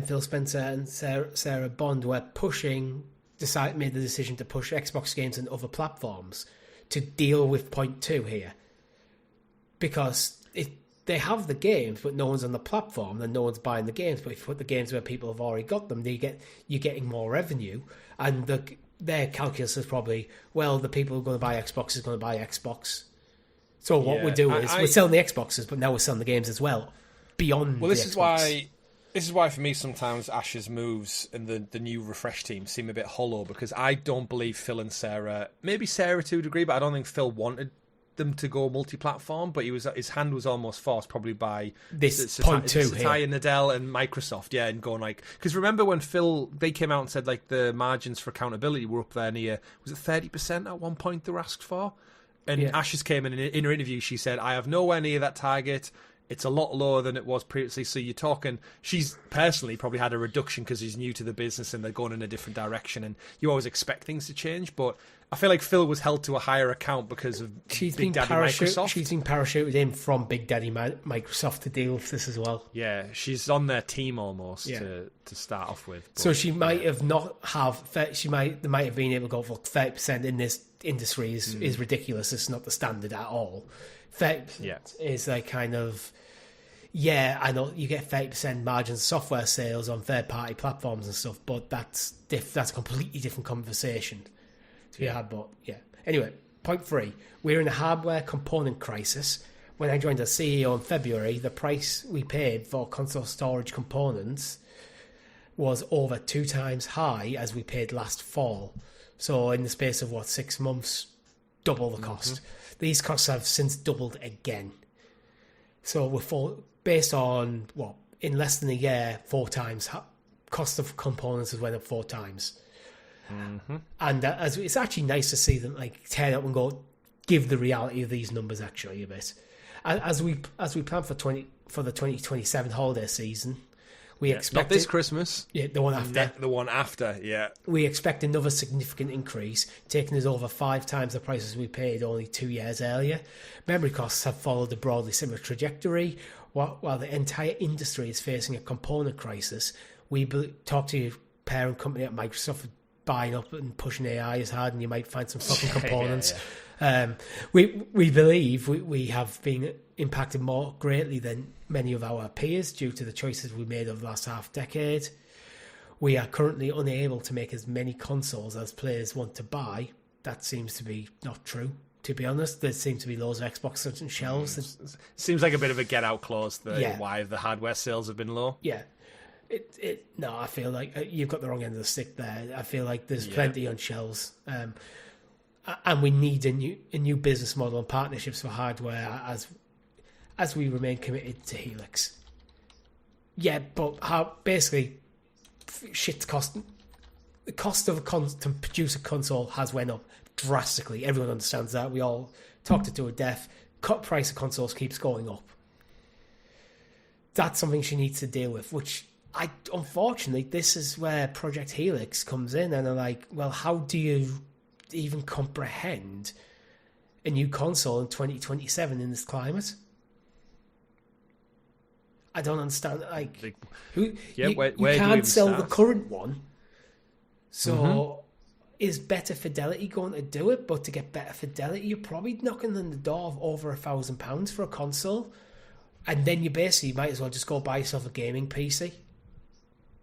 Phil Spencer and Sarah Bond were made the decision to push Xbox games and other platforms to deal with point 2 here? Because they have the games, but no one's on the platform, then no one's buying the games. But if you put the games where people have already got them, you're getting more revenue, and their calculus is probably, well, the people who are going to buy Xbox is going to buy Xbox. So what we do is we're selling the Xboxes, but now we're selling the games as well. Beyond this is why for me sometimes Ash's moves and the new refresh team seem a bit hollow, because I don't believe Phil and Sarah, maybe Sarah to a degree, but I don't think Phil wanted them to go multi-platform, but his hand was almost forced probably by this point 2 Satya Nadella and Microsoft, and going like, because remember when they came out and said like the margins for accountability were up there near, was it 30% at one point they were asked for, and Ashes came in her interview, she said, I have nowhere near that target. it's a lot lower than it was previously. So you're talking, she's personally probably had a reduction because she's new to the business and they're going in a different direction, and you always expect things to change. But I feel like Phil was held to a higher account because of Big Daddy Microsoft. She's been parachuted in from Big Daddy Microsoft to deal with this as well. Yeah, she's on their team almost to start off with. But, so she might have not have. They might have been able to go for 30% in this industry is ridiculous. It's not the standard at all. 30% is like kind of. Yeah, I know you get 30% margins software sales on third-party platforms and stuff, but that's a completely different conversation to be had. But yeah, anyway, point 3: we're in a hardware component crisis. When I joined as CEO in February, the price we paid for console storage components was over 2 times high as we paid last fall. So in the space of 6 months, double the cost. These costs have since doubled again. So we're based on in less than a year, 4 times cost of components has went up 4 times. And it's actually nice to see them turn up and give the reality of these numbers actually a bit. As we plan for the 2027 holiday season, we expect not this Christmas. Yeah, the one after. The one after, yeah. We expect another significant increase, taking us over 5 times the prices we paid only 2 years earlier. Memory costs have followed a broadly similar trajectory. While the entire industry is facing a component crisis, we talk to your parent company at Microsoft buying up and pushing AI as hard, and you might find some fucking components. We believe we have been impacted more greatly than many of our peers due to the choices we made over the last half decade. We are currently unable to make as many consoles as players want to buy. That seems to be not true. To be honest, there seem to be loads of Xbox on shelves. Seems like a bit of a get out clause. Why the hardware sales have been low. Yeah. No, I feel like you've got the wrong end of the stick there. I feel like there's plenty on shelves, and we need a new business model and partnerships for hardware as we remain committed to Helix. Yeah, but basically, shit's cost. The cost of to produce a console has went up drastically. Everyone understands that. We all talked it to a death. Price of consoles keeps going up. That's something she needs to deal with, which unfortunately, this is where Project Helix comes in, and they're like, well, how do you even comprehend a new console in 2027 in this climate? I don't understand. You can't sell the current one, so is better fidelity going to do it? But to get better fidelity, you're probably knocking on the door of over £1,000 for a console, and then you basically might as well just go buy yourself a gaming PC.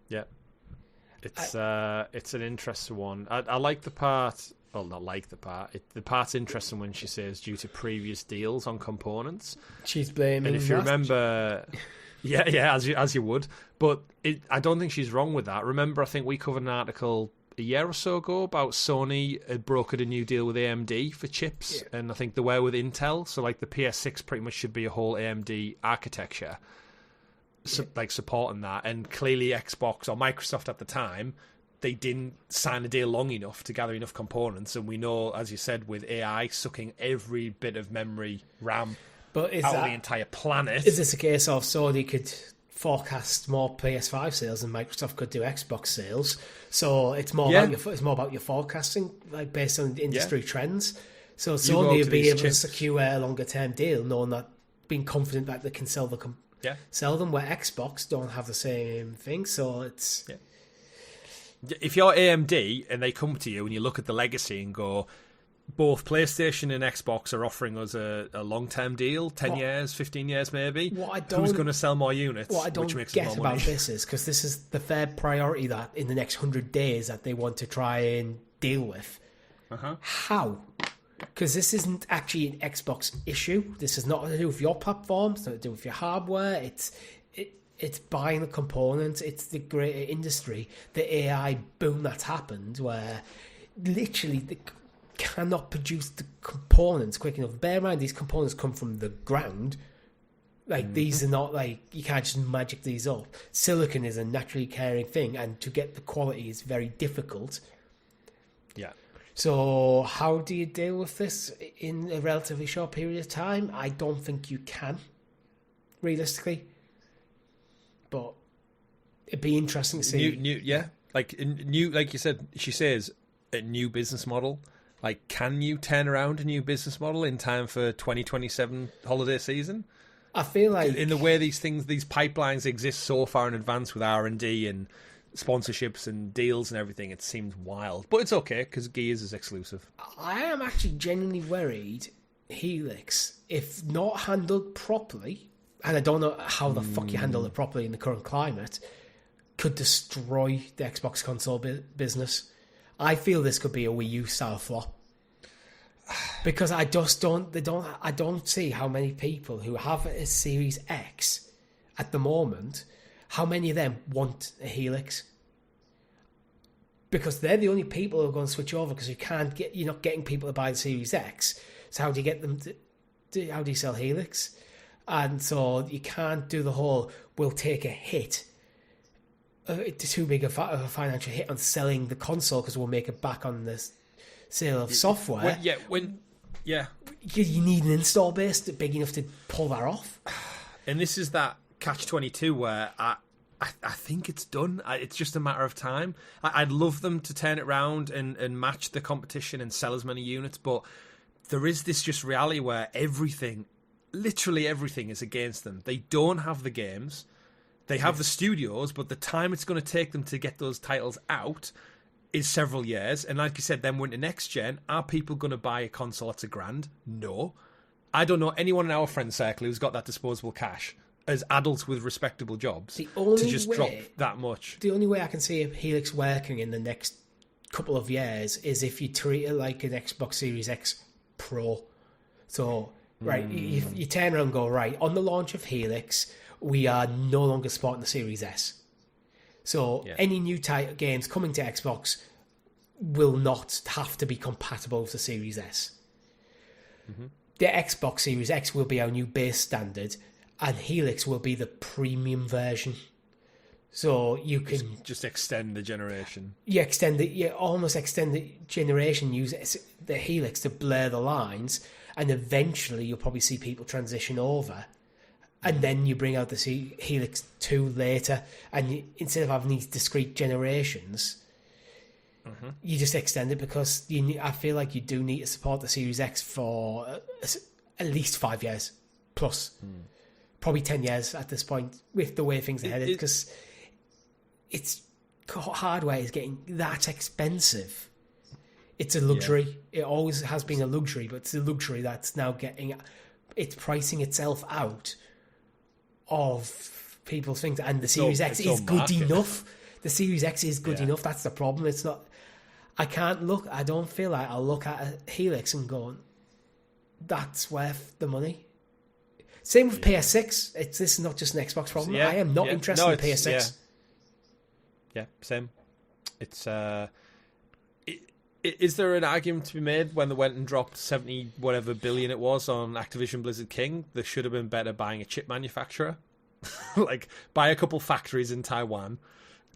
Yeah, it's an interesting one. I like the part. Well, not like the part. The part's interesting when she says due to previous deals on components. She's blaming. And if you remember, as you would. But I don't think she's wrong with that. Remember, I think we covered an article a year or so ago about Sony had brokered a new deal with AMD for chips, and I think they were with Intel. So the PS6 pretty much should be a whole AMD architecture, supporting that. And clearly, Xbox or Microsoft at the time, they didn't sign a deal long enough to gather enough components. And we know, as you said, with AI sucking every bit of memory RAM out of the entire planet. Is this a case of Sony could forecast more PS5 sales than Microsoft could do Xbox sales? So it's more about your forecasting, based on industry trends. So Sony would be able to secure a longer term deal, knowing that, being confident that they can sell them. Where Xbox don't have the same thing. So it's. Yeah. If you're AMD and they come to you and you look at the legacy and go, both PlayStation and Xbox are offering us a long-term deal, 10 years, 15 years maybe, who's going to sell more units? What I don't get about this is, because this is the third priority that in the next 100 days that they want to try and deal with. How? Because this isn't actually an Xbox issue. This is not to do with your platform. It's not to do with your hardware. It's buying the components. It's the greater industry, the AI boom that's happened, where literally they cannot produce the components quick enough. Bear in mind, these components come from the ground. These are not you can't just magic these up. Silicon is a naturally occurring thing, and to get the quality is very difficult. Yeah. So how do you deal with this in a relatively short period of time? I don't think you can. realistically. But it'd be interesting to see. Like you said, she says a new business model. Like, can you turn around a new business model in time for 2027 holiday season? I feel like in the way these pipelines exist so far in advance with R&D and sponsorships and deals and everything, it seems wild. But it's okay because Gears is exclusive. I am actually genuinely worried Helix, if not handled properly, and I don't know how the fuck you handle it properly in the current climate, could destroy the Xbox console business. I feel this could be a Wii U style flop. Because I don't see how many people who have a Series X at the moment, how many of them want a Helix? Because they're the only people who are going to switch over, because you're not getting people to buy the Series X. So how do you get them how do you sell Helix? And so you can't do the whole, we'll take a hit, too big a financial hit on selling the console because we'll make it back on the sale of software. You need an install base big enough to pull that off. And this is that catch-22 where I think it's done. It's just a matter of time. I'd love them to turn it around and match the competition and sell as many units, but there is this just reality where literally everything is against them. They don't have the games. They have the studios, but the time it's going to take them to get those titles out is several years. And like you said, then we're into next gen. Are people going to buy a console that's $1,000? No. I don't know anyone in our friend circle who's got that disposable cash as adults with respectable jobs to just drop that much. The only way I can see Helix working in the next couple of years is if you treat it like an Xbox Series X Pro. So, right, you turn around and go, right, on the launch of Helix, we are no longer supporting the Series S. So any new games coming to Xbox will not have to be compatible with the Series S. Mm-hmm. The Xbox Series X will be our new base standard, and Helix will be the premium version. So you can just extend the generation. Almost extend the generation. Use the Helix to blur the lines, and eventually you'll probably see people transition over. And then you bring out the Helix 2 later, and instead of having these discrete generations, you just extend it, because I feel like you do need to support the Series X for at least 5 years plus, probably 10 years at this point, with the way things are headed, because hardware is getting that expensive. It's a luxury. It always has been a luxury, but it's a luxury that's now it's pricing itself out of people's things, and the Series X is good enough. The Series X is good enough. That's the problem. It's not. I don't feel like I'll look at a Helix and go, that's worth the money. Same with PS6. This is not just an Xbox problem. I am not interested in PS6. Yeah, same. It's is there an argument to be made when they went and dropped 70 whatever billion it was on Activision Blizzard King? There should have been better buying a chip manufacturer. Like, buy a couple factories in Taiwan,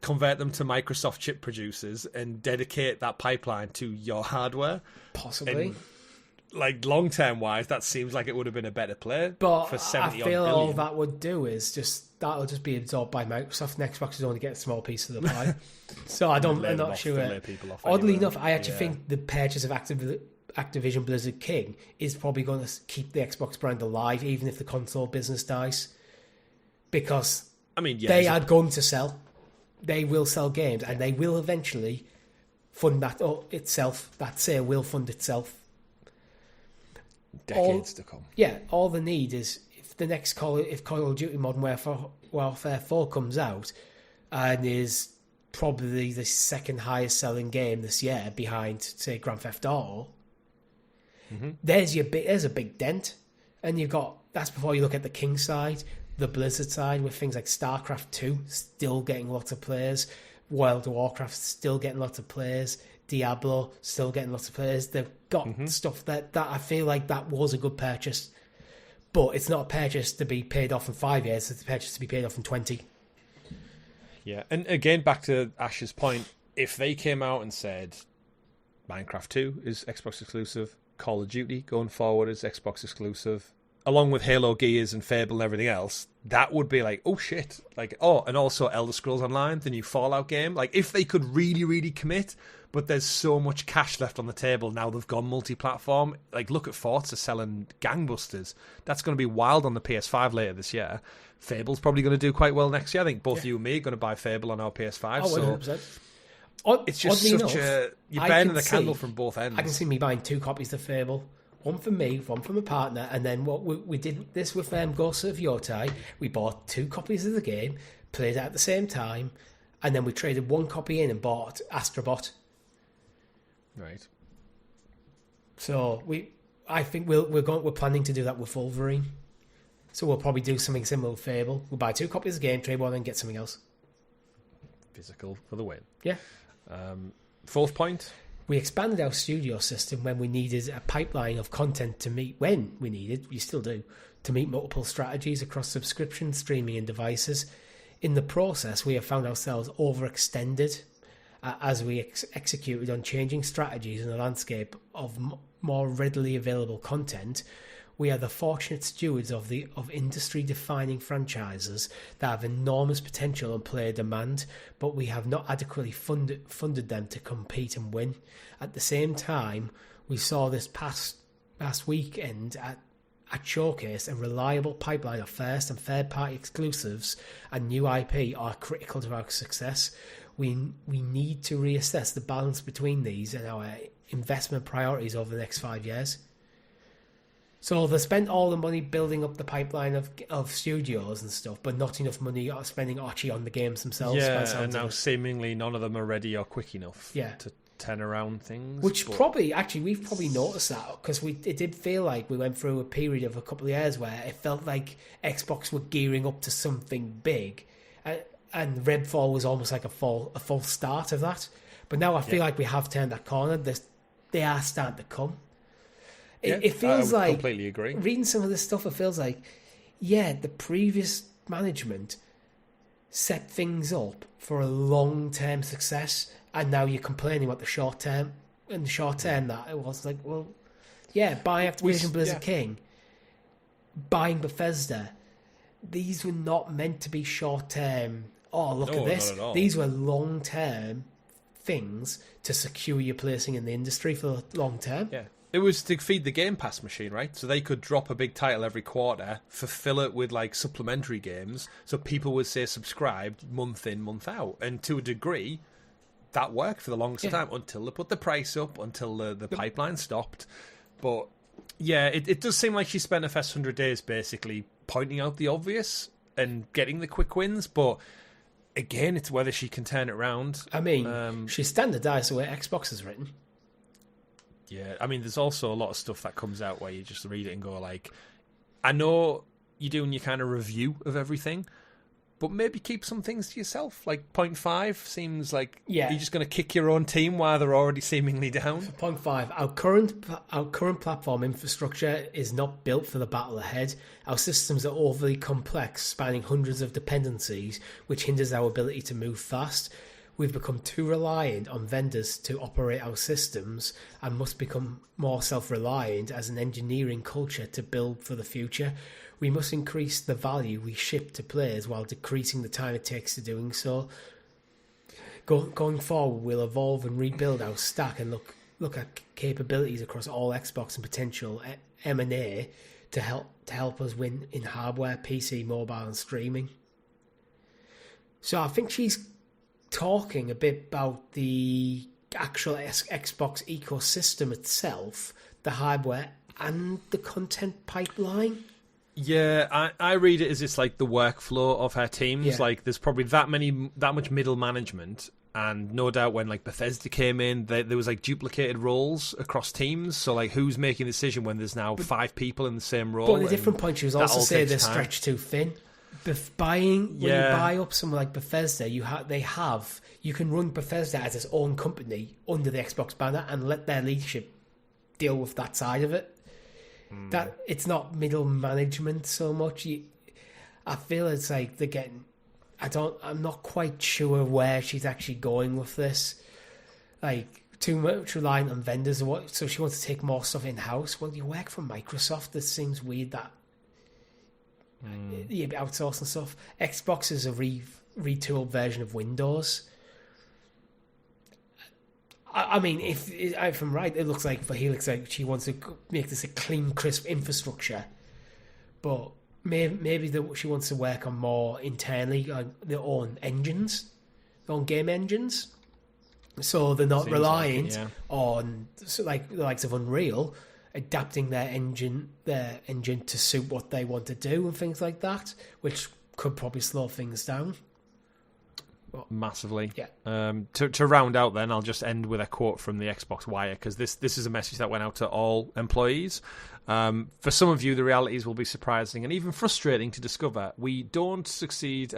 convert them to Microsoft chip producers, and dedicate that pipeline to your hardware. Possibly. And, like, long-term wise, that seems like it would have been a better play. But for 70 I feel billion. all that would do is that'll just be absorbed by Microsoft, and Xbox is only getting a small piece of the pie. So I'm not sure. Oddly enough, I actually think the purchase of Activision Blizzard King is probably going to keep the Xbox brand alive, even if the console business dies. Because they are going to sell. They will sell games, and they will eventually fund that itself. That sale will fund itself. Decades to come. Yeah, all they need is if Call of Duty Modern Warfare 4 comes out and is probably the second highest selling game this year behind, say, Grand Theft Auto, there's a big dent. And that's before you look at the King side, the Blizzard side, with things like StarCraft 2 still getting lots of players, World of Warcraft still getting lots of players, Diablo still getting lots of players. They've got stuff that I feel like that was a good purchase. But it's not a purchase to be paid off in 5 years, it's a purchase to be paid off in 20. Yeah, and again, back to Ash's point, if they came out and said Minecraft 2 is Xbox exclusive, Call of Duty going forward is Xbox exclusive, along with Halo, Gears and Fable and everything else, that would be like, oh shit, like, oh, and also Elder Scrolls Online, the new Fallout game. Like, if they could really, really commit, but there's so much cash left on the table now they've gone multi-platform. Like, look at Forza selling gangbusters. That's going to be wild on the PS5 later this year. Fable's probably going to do quite well next year. I think both you and me are going to buy Fable on our PS5. Oh, 100%. So it's just such a... You're burning the candle from both ends. I can see me buying 2 copies of Fable. One for me, one for my partner, and then what we did this with Ghost of Yotai. We bought 2 copies of the game, played it at the same time, and then we traded 1 copy in and bought Astrobot. Right. So I think we're planning to do that with Wolverine. So we'll probably do something similar with Fable. We'll buy 2 copies of the game, trade one, and get something else. Physical for the win. Yeah. 4th point. We expanded our studio system when we needed a pipeline of content to meet, when we needed, we still do, to meet multiple strategies across subscription, streaming and devices. In the process, we have found ourselves overextended as we executed on changing strategies in a landscape of more readily available content. We are the fortunate stewards of industry-defining franchises that have enormous potential and player demand, but we have not adequately funded them to compete and win. At the same time, we saw this past weekend at Showcase a reliable pipeline of first and third-party exclusives and new IP are critical to our success. We need to reassess the balance between these and our investment priorities over the next 5 years. So they spent all the money building up the pipeline of studios and stuff, but not enough money spending actually on the games themselves. Yeah, and now seemingly none of them are ready or quick enough to turn around things. We've probably noticed that, because it did feel like we went through a period of a couple of years where it felt like Xbox were gearing up to something big, and Redfall was almost like a full start of that. But now I feel like we have turned that corner. They are starting to come. It feels like, completely agree. Reading some of this stuff, it feels like, the previous management set things up for a long-term success, and now you're complaining about the short term. In the short term, that it was like, well, buying Activision Blizzard King, buying Bethesda, these were not meant to be short-term. Oh, look at this. These were long-term things to secure your placing in the industry for the long term. Yeah. It was to feed the Game Pass machine, right? So they could drop a big title every quarter, fulfill it with like supplementary games, so people would say subscribed month in, month out. And to a degree, that worked for the longest time until they put the price up, until the pipeline stopped. But yeah, it does seem like she spent the first 100 days basically pointing out the obvious and getting the quick wins. But again, it's whether she can turn it around. I mean, she standardised the way Xbox is written. Yeah, I mean, there's also a lot of stuff that comes out where you just read it and go like, I know you're doing your kind of review of everything, but maybe keep some things to yourself. Like 0.5 seems like you're just going to kick your own team while they're already seemingly down. For 0.5, our current platform infrastructure is not built for the battle ahead. Our systems are overly complex, spanning hundreds of dependencies, which hinders our ability to move fast. We've become too reliant on vendors to operate our systems and must become more self-reliant as an engineering culture to build for the future. We must increase the value we ship to players while decreasing the time it takes to doing so. Going forward, we'll evolve and rebuild our stack and look at capabilities across all Xbox and potential M&A to help us win in hardware, PC, mobile and streaming. So I think she's talking a bit about the actual Xbox ecosystem itself, the hardware and the content pipeline. Yeah, I read it as it's like the workflow of her teams. Like there's probably that much middle management, and no doubt when like Bethesda came in, there was like duplicated roles across teams. So like who's making the decision when there's now 5 people in the same role? But at a different point, she was also saying they're stretched too thin. When you buy up something like Bethesda, you can run Bethesda as its own company under the Xbox banner and let their leadership deal with that side of it. That it's not middle management so much. I feel it's like they're getting. I'm not quite sure where she's actually going with this. Like too much reliant on vendors or what? So she wants to take more stuff in house. Well, you work for Microsoft. This seems weird that. you're outsourcing stuff. Xbox is a retooled version of Windows. I mean, if I'm right, it looks like for Helix, like she wants to make this a clean, crisp infrastructure, but maybe she wants to work on more internally on their own engines, their own game engines, so they're not reliant on like the likes of Unreal adapting their engine to suit what they want to do and things like that, which could probably slow things down. Massively. Yeah. To round out then, I'll just end with a quote from the Xbox Wire, because this is a message that went out to all employees. For some of you, the realities will be surprising and even frustrating to discover. We won't succeed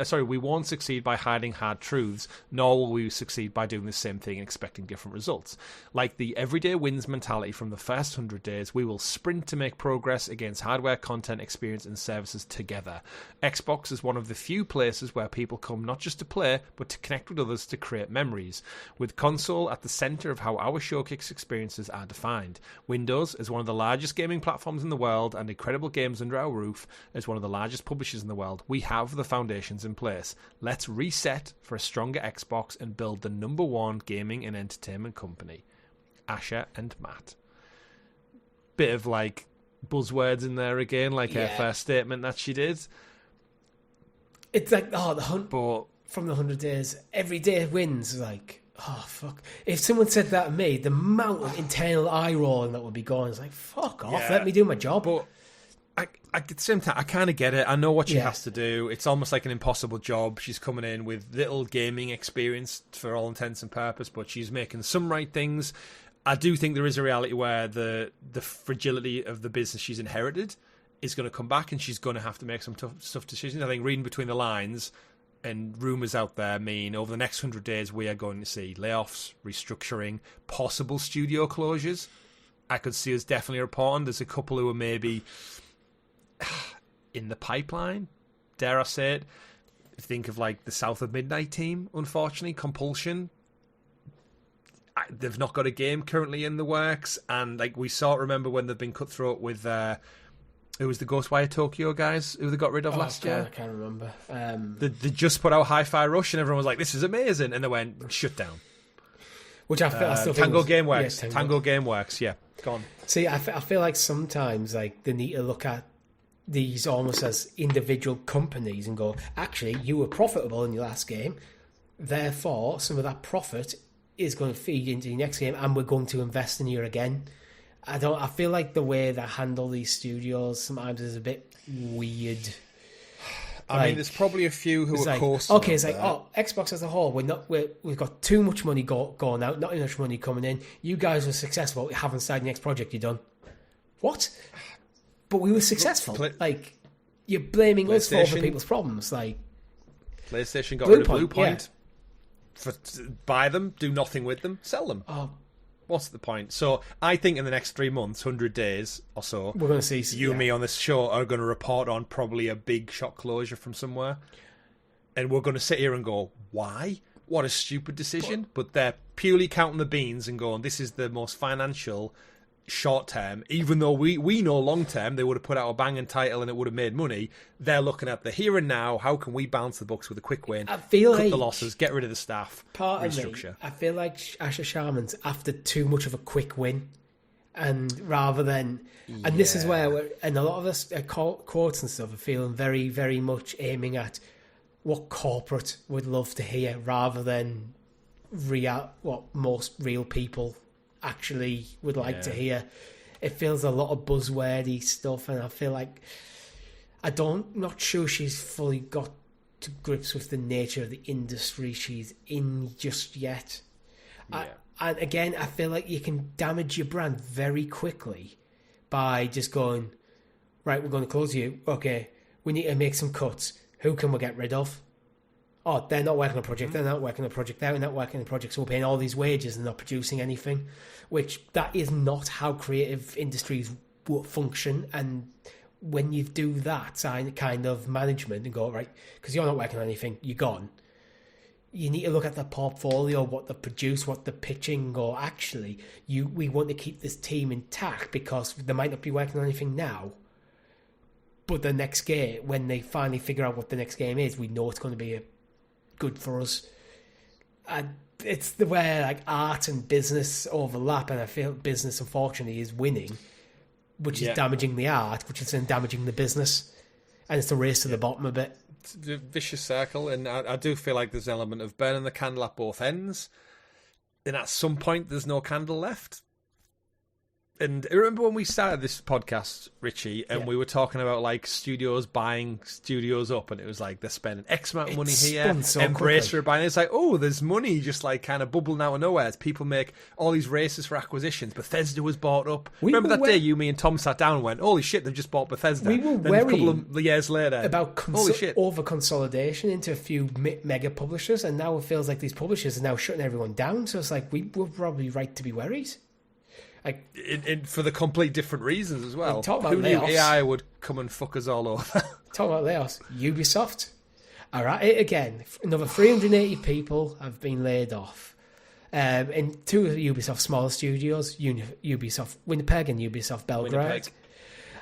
by hiding hard truths, nor will we succeed by doing the same thing and expecting different results. Like the everyday wins mentality from the first 100 days, we will sprint to make progress against hardware, content, experience, and services together. Xbox is one of the few places where people come not just to play, but to connect with others to create memories, with console at the center of how our showcase experiences are defined. Windows, as one of the largest gaming platforms in the world and incredible games under our roof, as one of the largest publishers in the world, we have the foundations in place. Let's reset for a stronger Xbox and build the number one gaming and entertainment company. Asher and Matt. Bit of like buzzwords in there again, like her first statement that she did. It's like, from the 100 days, every day wins. Like, oh, fuck. If someone said that to me, the amount of internal eye rolling that would be going, it's like, fuck off, let me do my job. But at the same time, I kind of get it. I know what she has to do. It's almost like an impossible job. She's coming in with little gaming experience for all intents and purpose, but she's making some right things. I do think there is a reality where the fragility of the business she's inherited is going to come back, and she's going to have to make some tough decisions. I think reading between the lines and rumours out there mean over the next 100 days we are going to see layoffs, restructuring, possible studio closures. I could see us definitely reporting. There's a couple who are maybe in the pipeline, dare I say it. Think of like the South of Midnight team, unfortunately. Compulsion. They've not got a game currently in the works, and like we remember when they've been cutthroat with it was the Ghostwire Tokyo guys who they got rid of last year. I can't remember. They just put out Hi-Fi Rush, and everyone was like, "This is amazing," and they went shut down. Which I still Tango think Gameworks. Tango Gameworks, yeah, gone. See, I feel like sometimes like they need to look at these almost as individual companies and go, actually, you were profitable in your last game, therefore some of that profit is going to feed into the next game, and we're going to invest in you again. I feel like the way they handle these studios sometimes is a bit weird. I mean, there's probably a few who are course. Okay, it's like, Xbox as a whole, we've got too much money going out, not enough money coming in. You guys were successful. We haven't started the next project you've done. What? But we were successful. Like, you're blaming us for other people's problems. Like, PlayStation got rid of Bluepoint. Yeah. Buy them, do nothing with them, sell them. Oh. What's the point? So I think in the next 3 months, 100 days or so, we're going to see you and me on this show are going to report on probably a big shop closure from somewhere, and we're going to sit here and go, "Why? What a stupid decision!" But they're purely counting the beans and going, "This is the most financial short term." Even though we know long term they would have put out a banging title and it would have made money. They're looking at the here and now. How can we balance the books with a quick win? I feel cut like the losses, get rid of the staff, restructure. Me, I feel like Asher Sharman's after too much of a quick win, and rather than, and this is where and a lot of us quotes and stuff are feeling very, very much aiming at what corporate would love to hear, rather than what most real people actually would like to hear. It feels a lot of buzzwordy stuff, and I feel like not sure she's fully got to grips with the nature of the industry she's in just yet. And again, I feel like you can damage your brand very quickly by just going, right, we're going to close you. Okay, we need to make some cuts. Who can we get rid of? Oh, they're not working on a project, they're not working on a project, they're not working on a project, so we're paying all these wages and not producing anything, which that is not how creative industries function. And when you do that kind of management and go, right, because you're not working on anything, you're gone, you need to look at the portfolio, what they produce, what they're pitching, or actually, we want to keep this team intact because they might not be working on anything now, But the next game, when they finally figure out what the next game is, we know it's going to be good for us. And it's the way like art and business overlap, and I feel business, unfortunately, is winning, which is damaging the art, which is then damaging the business. And it's the race to the bottom a bit. It's a vicious circle, and I do feel like there's an element of burning the candle at both ends. And at some point, there's no candle left. And I remember when we started this podcast, Richie, and we were talking about like studios buying studios up, and it was like they're spending X amount of money here. So Embracer are buying. It's like, oh, there's money just like kind of bubbling out of nowhere as people make all these races for acquisitions. Bethesda was bought up. Remember that day you, me, and Tom sat down and went, "Holy shit, they've just bought Bethesda." We were then worried a couple of years later about over consolidation into a few mega publishers, and now it feels like these publishers are now shutting everyone down. So it's like we're probably right to be worried. Like, for the complete different reasons as well. Who knew AI would come and fuck us all over? Talk about layoffs. Ubisoft are at it again. Another 380 people have been laid off. And two of Ubisoft's smaller studios, Ubisoft Winnipeg and Ubisoft Belgrade,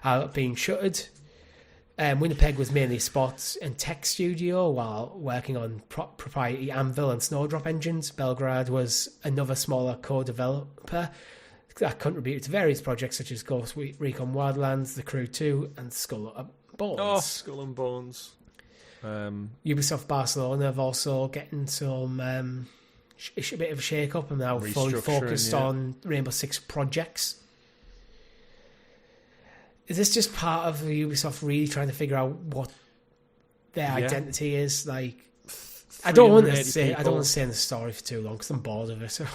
are being shuttered. Winnipeg was mainly a sports and tech studio while working on proprietary Anvil and Snowdrop engines. Belgrade was another smaller co-developer that contributed to various projects such as Ghost Recon Wildlands, The Crew 2, and Skull and Bones. Oh, Skull and Bones. Ubisoft Barcelona have also getting some a bit of a shake-up and now fully focused on Rainbow Six projects. Is this just part of Ubisoft really trying to figure out what their identity is? Like, I don't want to say in the story for too long because I'm bored of it. So.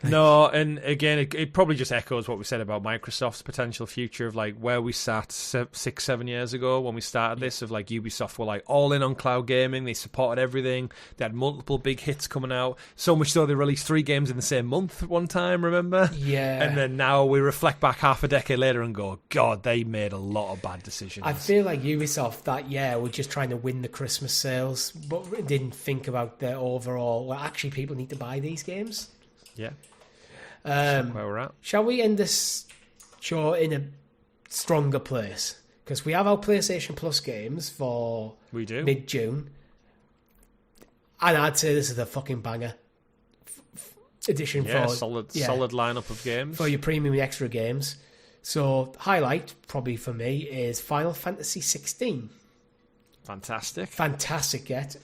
No, and again, it probably just echoes what we said about Microsoft's potential future of like where we sat 6-7 years ago when we started this. Of like Ubisoft were like all in on cloud gaming, they supported everything. They had multiple big hits coming out, so much so they released 3 games in the same month at one time. Remember? Yeah. And then now we reflect back half a decade later and go, God, they made a lot of bad decisions. I feel like Ubisoft that year were just trying to win the Christmas sales, but didn't think about their overall. Well, actually, people need to buy these games. Yeah. Where we're at. Shall we end this show in a stronger place? Because we have our PlayStation Plus games for mid-June. And I'd say this is a fucking banger edition for solid lineup of games. For your premium and extra games. So, highlight, probably for me, is Final Fantasy 16. Fantastic yet.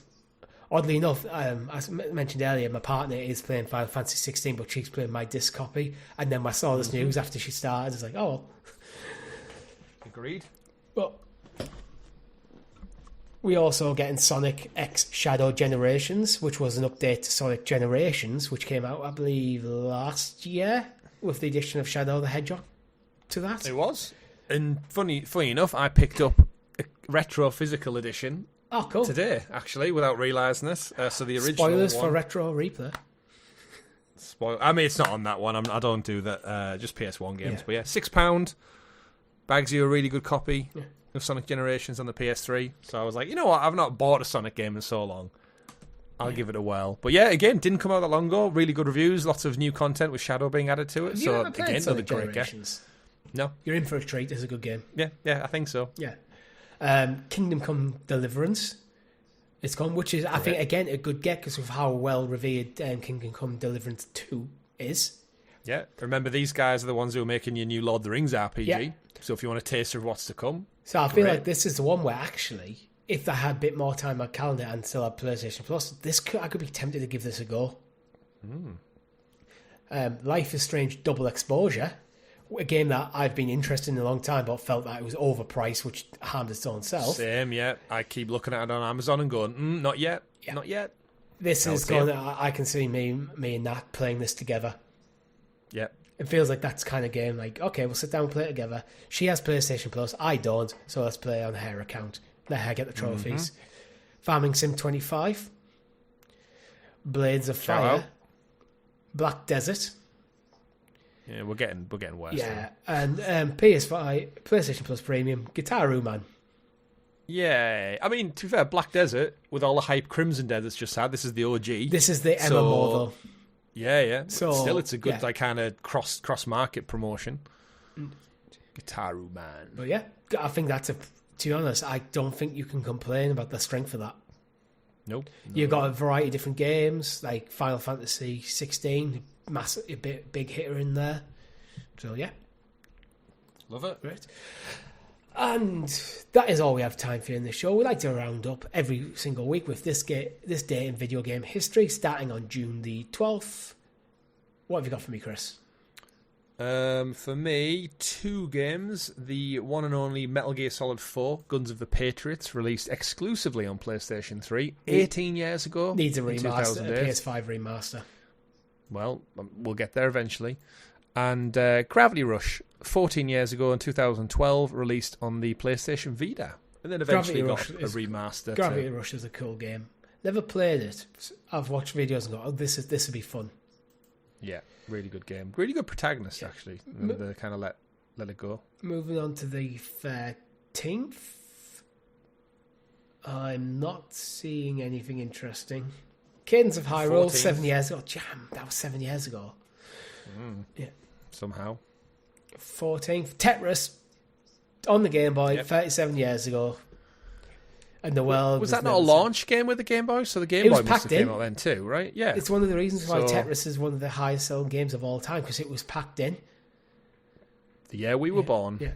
Oddly enough, as I mentioned earlier, my partner is playing Final Fantasy 16, but she's playing my disc copy. And then I saw this news after she started. It's like, oh. Agreed. But we also getting Sonic X Shadow Generations, which was an update to Sonic Generations, which came out, I believe, last year with the addition of Shadow the Hedgehog to that. It was. And funny enough, I picked up a retro physical edition. Oh, cool. Today, actually, without realising this. So the original Spoilers one, for Retro Replay. I mean, it's not on that one. I don't do that. Just PS1 games. But yeah, £6. Bags you a really good copy of Sonic Generations on the PS3. So I was like, you know what? I've not bought a Sonic game in so long. I'll give it a whirl. But yeah, again, didn't come out that long ago. Really good reviews. Lots of new content with Shadow being added to it. So again, another great game. No, you're in for a treat. It's a good game. Yeah, I think so. Yeah. Kingdom Come Deliverance it's gone, which is I think again a good get because of how well revered Kingdom Come Deliverance 2 is. Yeah, remember these guys are the ones who are making your new Lord of the Rings RPG. Yeah. So if you want a taster of what's to come, so I feel like this is the one where actually, if I had a bit more time on my calendar and still had PlayStation Plus, I could be tempted to give this a go. Life is Strange Double Exposure. A game that I've been interested in a long time, but felt that it was overpriced, which harmed its own self. Same, yeah. I keep looking at it on Amazon and going, not yet, not yet. This is going. I can see me and Nat playing this together. Yeah, it feels like that's kind of game. Like, okay, we'll sit down and play it together. She has PlayStation Plus, I don't, so let's play on her account. Let her get the trophies. Farming Sim 25, Blades of Fire, Black Desert. Yeah, we're getting worse. Yeah, and PS5, PlayStation Plus Premium, Guitar Man. Yeah, I mean, to be fair, Black Desert, with all the hype Crimson Desert's just had, this is the OG. This is the MMO, though. Yeah. So, still, it's a good like kind of cross-market promotion. Guitar Man. But yeah, I think that's a to be honest, I don't think you can complain about the strength of that. Nope. You've got a variety of different games, like Final Fantasy 16, massive, big hitter in there. So, yeah. Love it. Great. And that is all we have time for in this show. We like to round up every single week with this day in video game history, starting on June the 12th. What have you got for me, Chris? For me, 2 games. The one and only Metal Gear Solid 4, Guns of the Patriots, released exclusively on PlayStation 3 18 years ago. Needs a remaster, a PS5 remaster. Well, we'll get there eventually. And Gravity Rush, 14 years ago in 2012, released on the PlayStation Vita. And then eventually got a remaster. Gravity Rush is a cool game. Never played it. I've watched videos and go, oh, this would be fun. Yeah, really good game. Really good protagonist, actually. And they kind of let it go. Moving on to the 13th. I'm not seeing anything interesting. Cadence of Hyrule, 7 years ago. Damn, that was 7 years ago. Yeah. Somehow. 14th, Tetris on the Game Boy, 37 years ago. And the world was that not a launch game with the Game Boy? So the Game Boy must have came out then too, right? Yeah. It's one of the reasons why Tetris is one of the highest selling games of all time, because it was packed in. The year we were born. Yeah.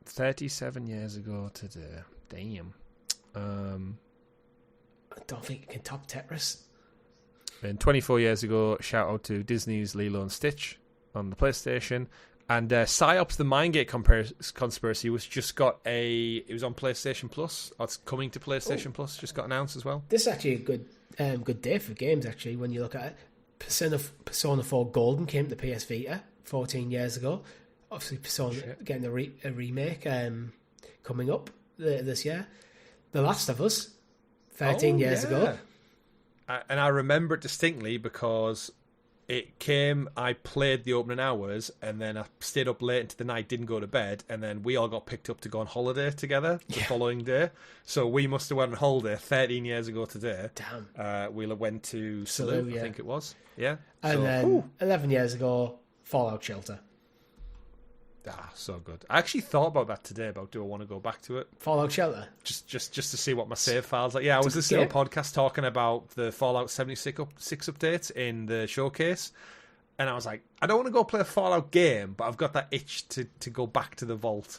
37 years ago today. Damn. I don't think you can top Tetris. And 24 years ago, shout out to Disney's Lilo and Stitch on the PlayStation. And PsyOps, the Mindgate Conspiracy, it was on PlayStation Plus. It's coming to PlayStation Plus, just got announced as well. This is actually a good day for games, actually, when you look at it. Persona 4 Golden came to PS Vita 14 years ago. Obviously, Persona getting a remake coming up this year. The Last of Us, 13 years ago. And I remember it distinctly because it came, I played the opening hours, and then I stayed up late into the night, didn't go to bed, and then we all got picked up to go on holiday together the following day. So we must have went on holiday 13 years ago today. Damn. We went to Salou, I think it was. Yeah. And then 11 years ago, Fallout Shelter. So good. I actually thought about that today, do I want to go back to it? Fallout Shelter? Just to see what my save file's like. Yeah, I was listening to a podcast talking about the Fallout 76 updates in the showcase, and I was like, I don't want to go play a Fallout game, but I've got that itch to go back to the vault.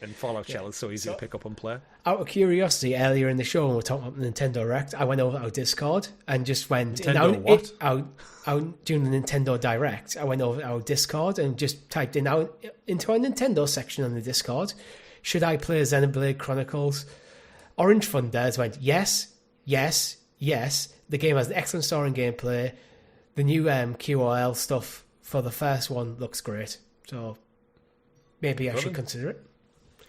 And Fallout Shelter is so easy to pick up and play. Out of curiosity, earlier in the show when we were talking about Nintendo Direct, I went over to our Discord and just went... During the Nintendo Direct, I went over to our Discord and just typed into our Nintendo section on the Discord, should I play Xenoblade Chronicles? Orange Funders went, yes, yes, yes. The game has an excellent story and gameplay. The new QOL stuff for the first one looks great. So maybe I should consider it.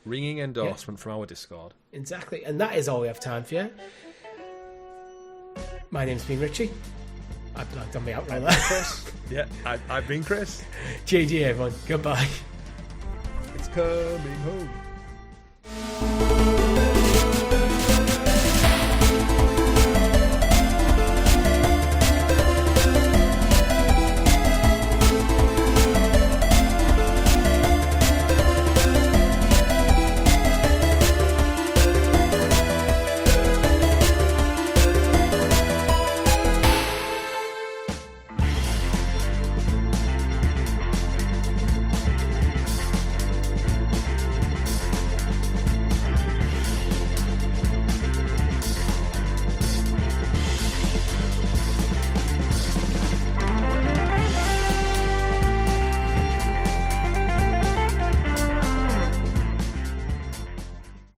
Ringing endorsement from our Discord. Exactly. And that is all we have time for. My name's been Richie. I've done me out right there. Chris. Yeah, I've been Chris. GG, everyone. Goodbye. It's coming home.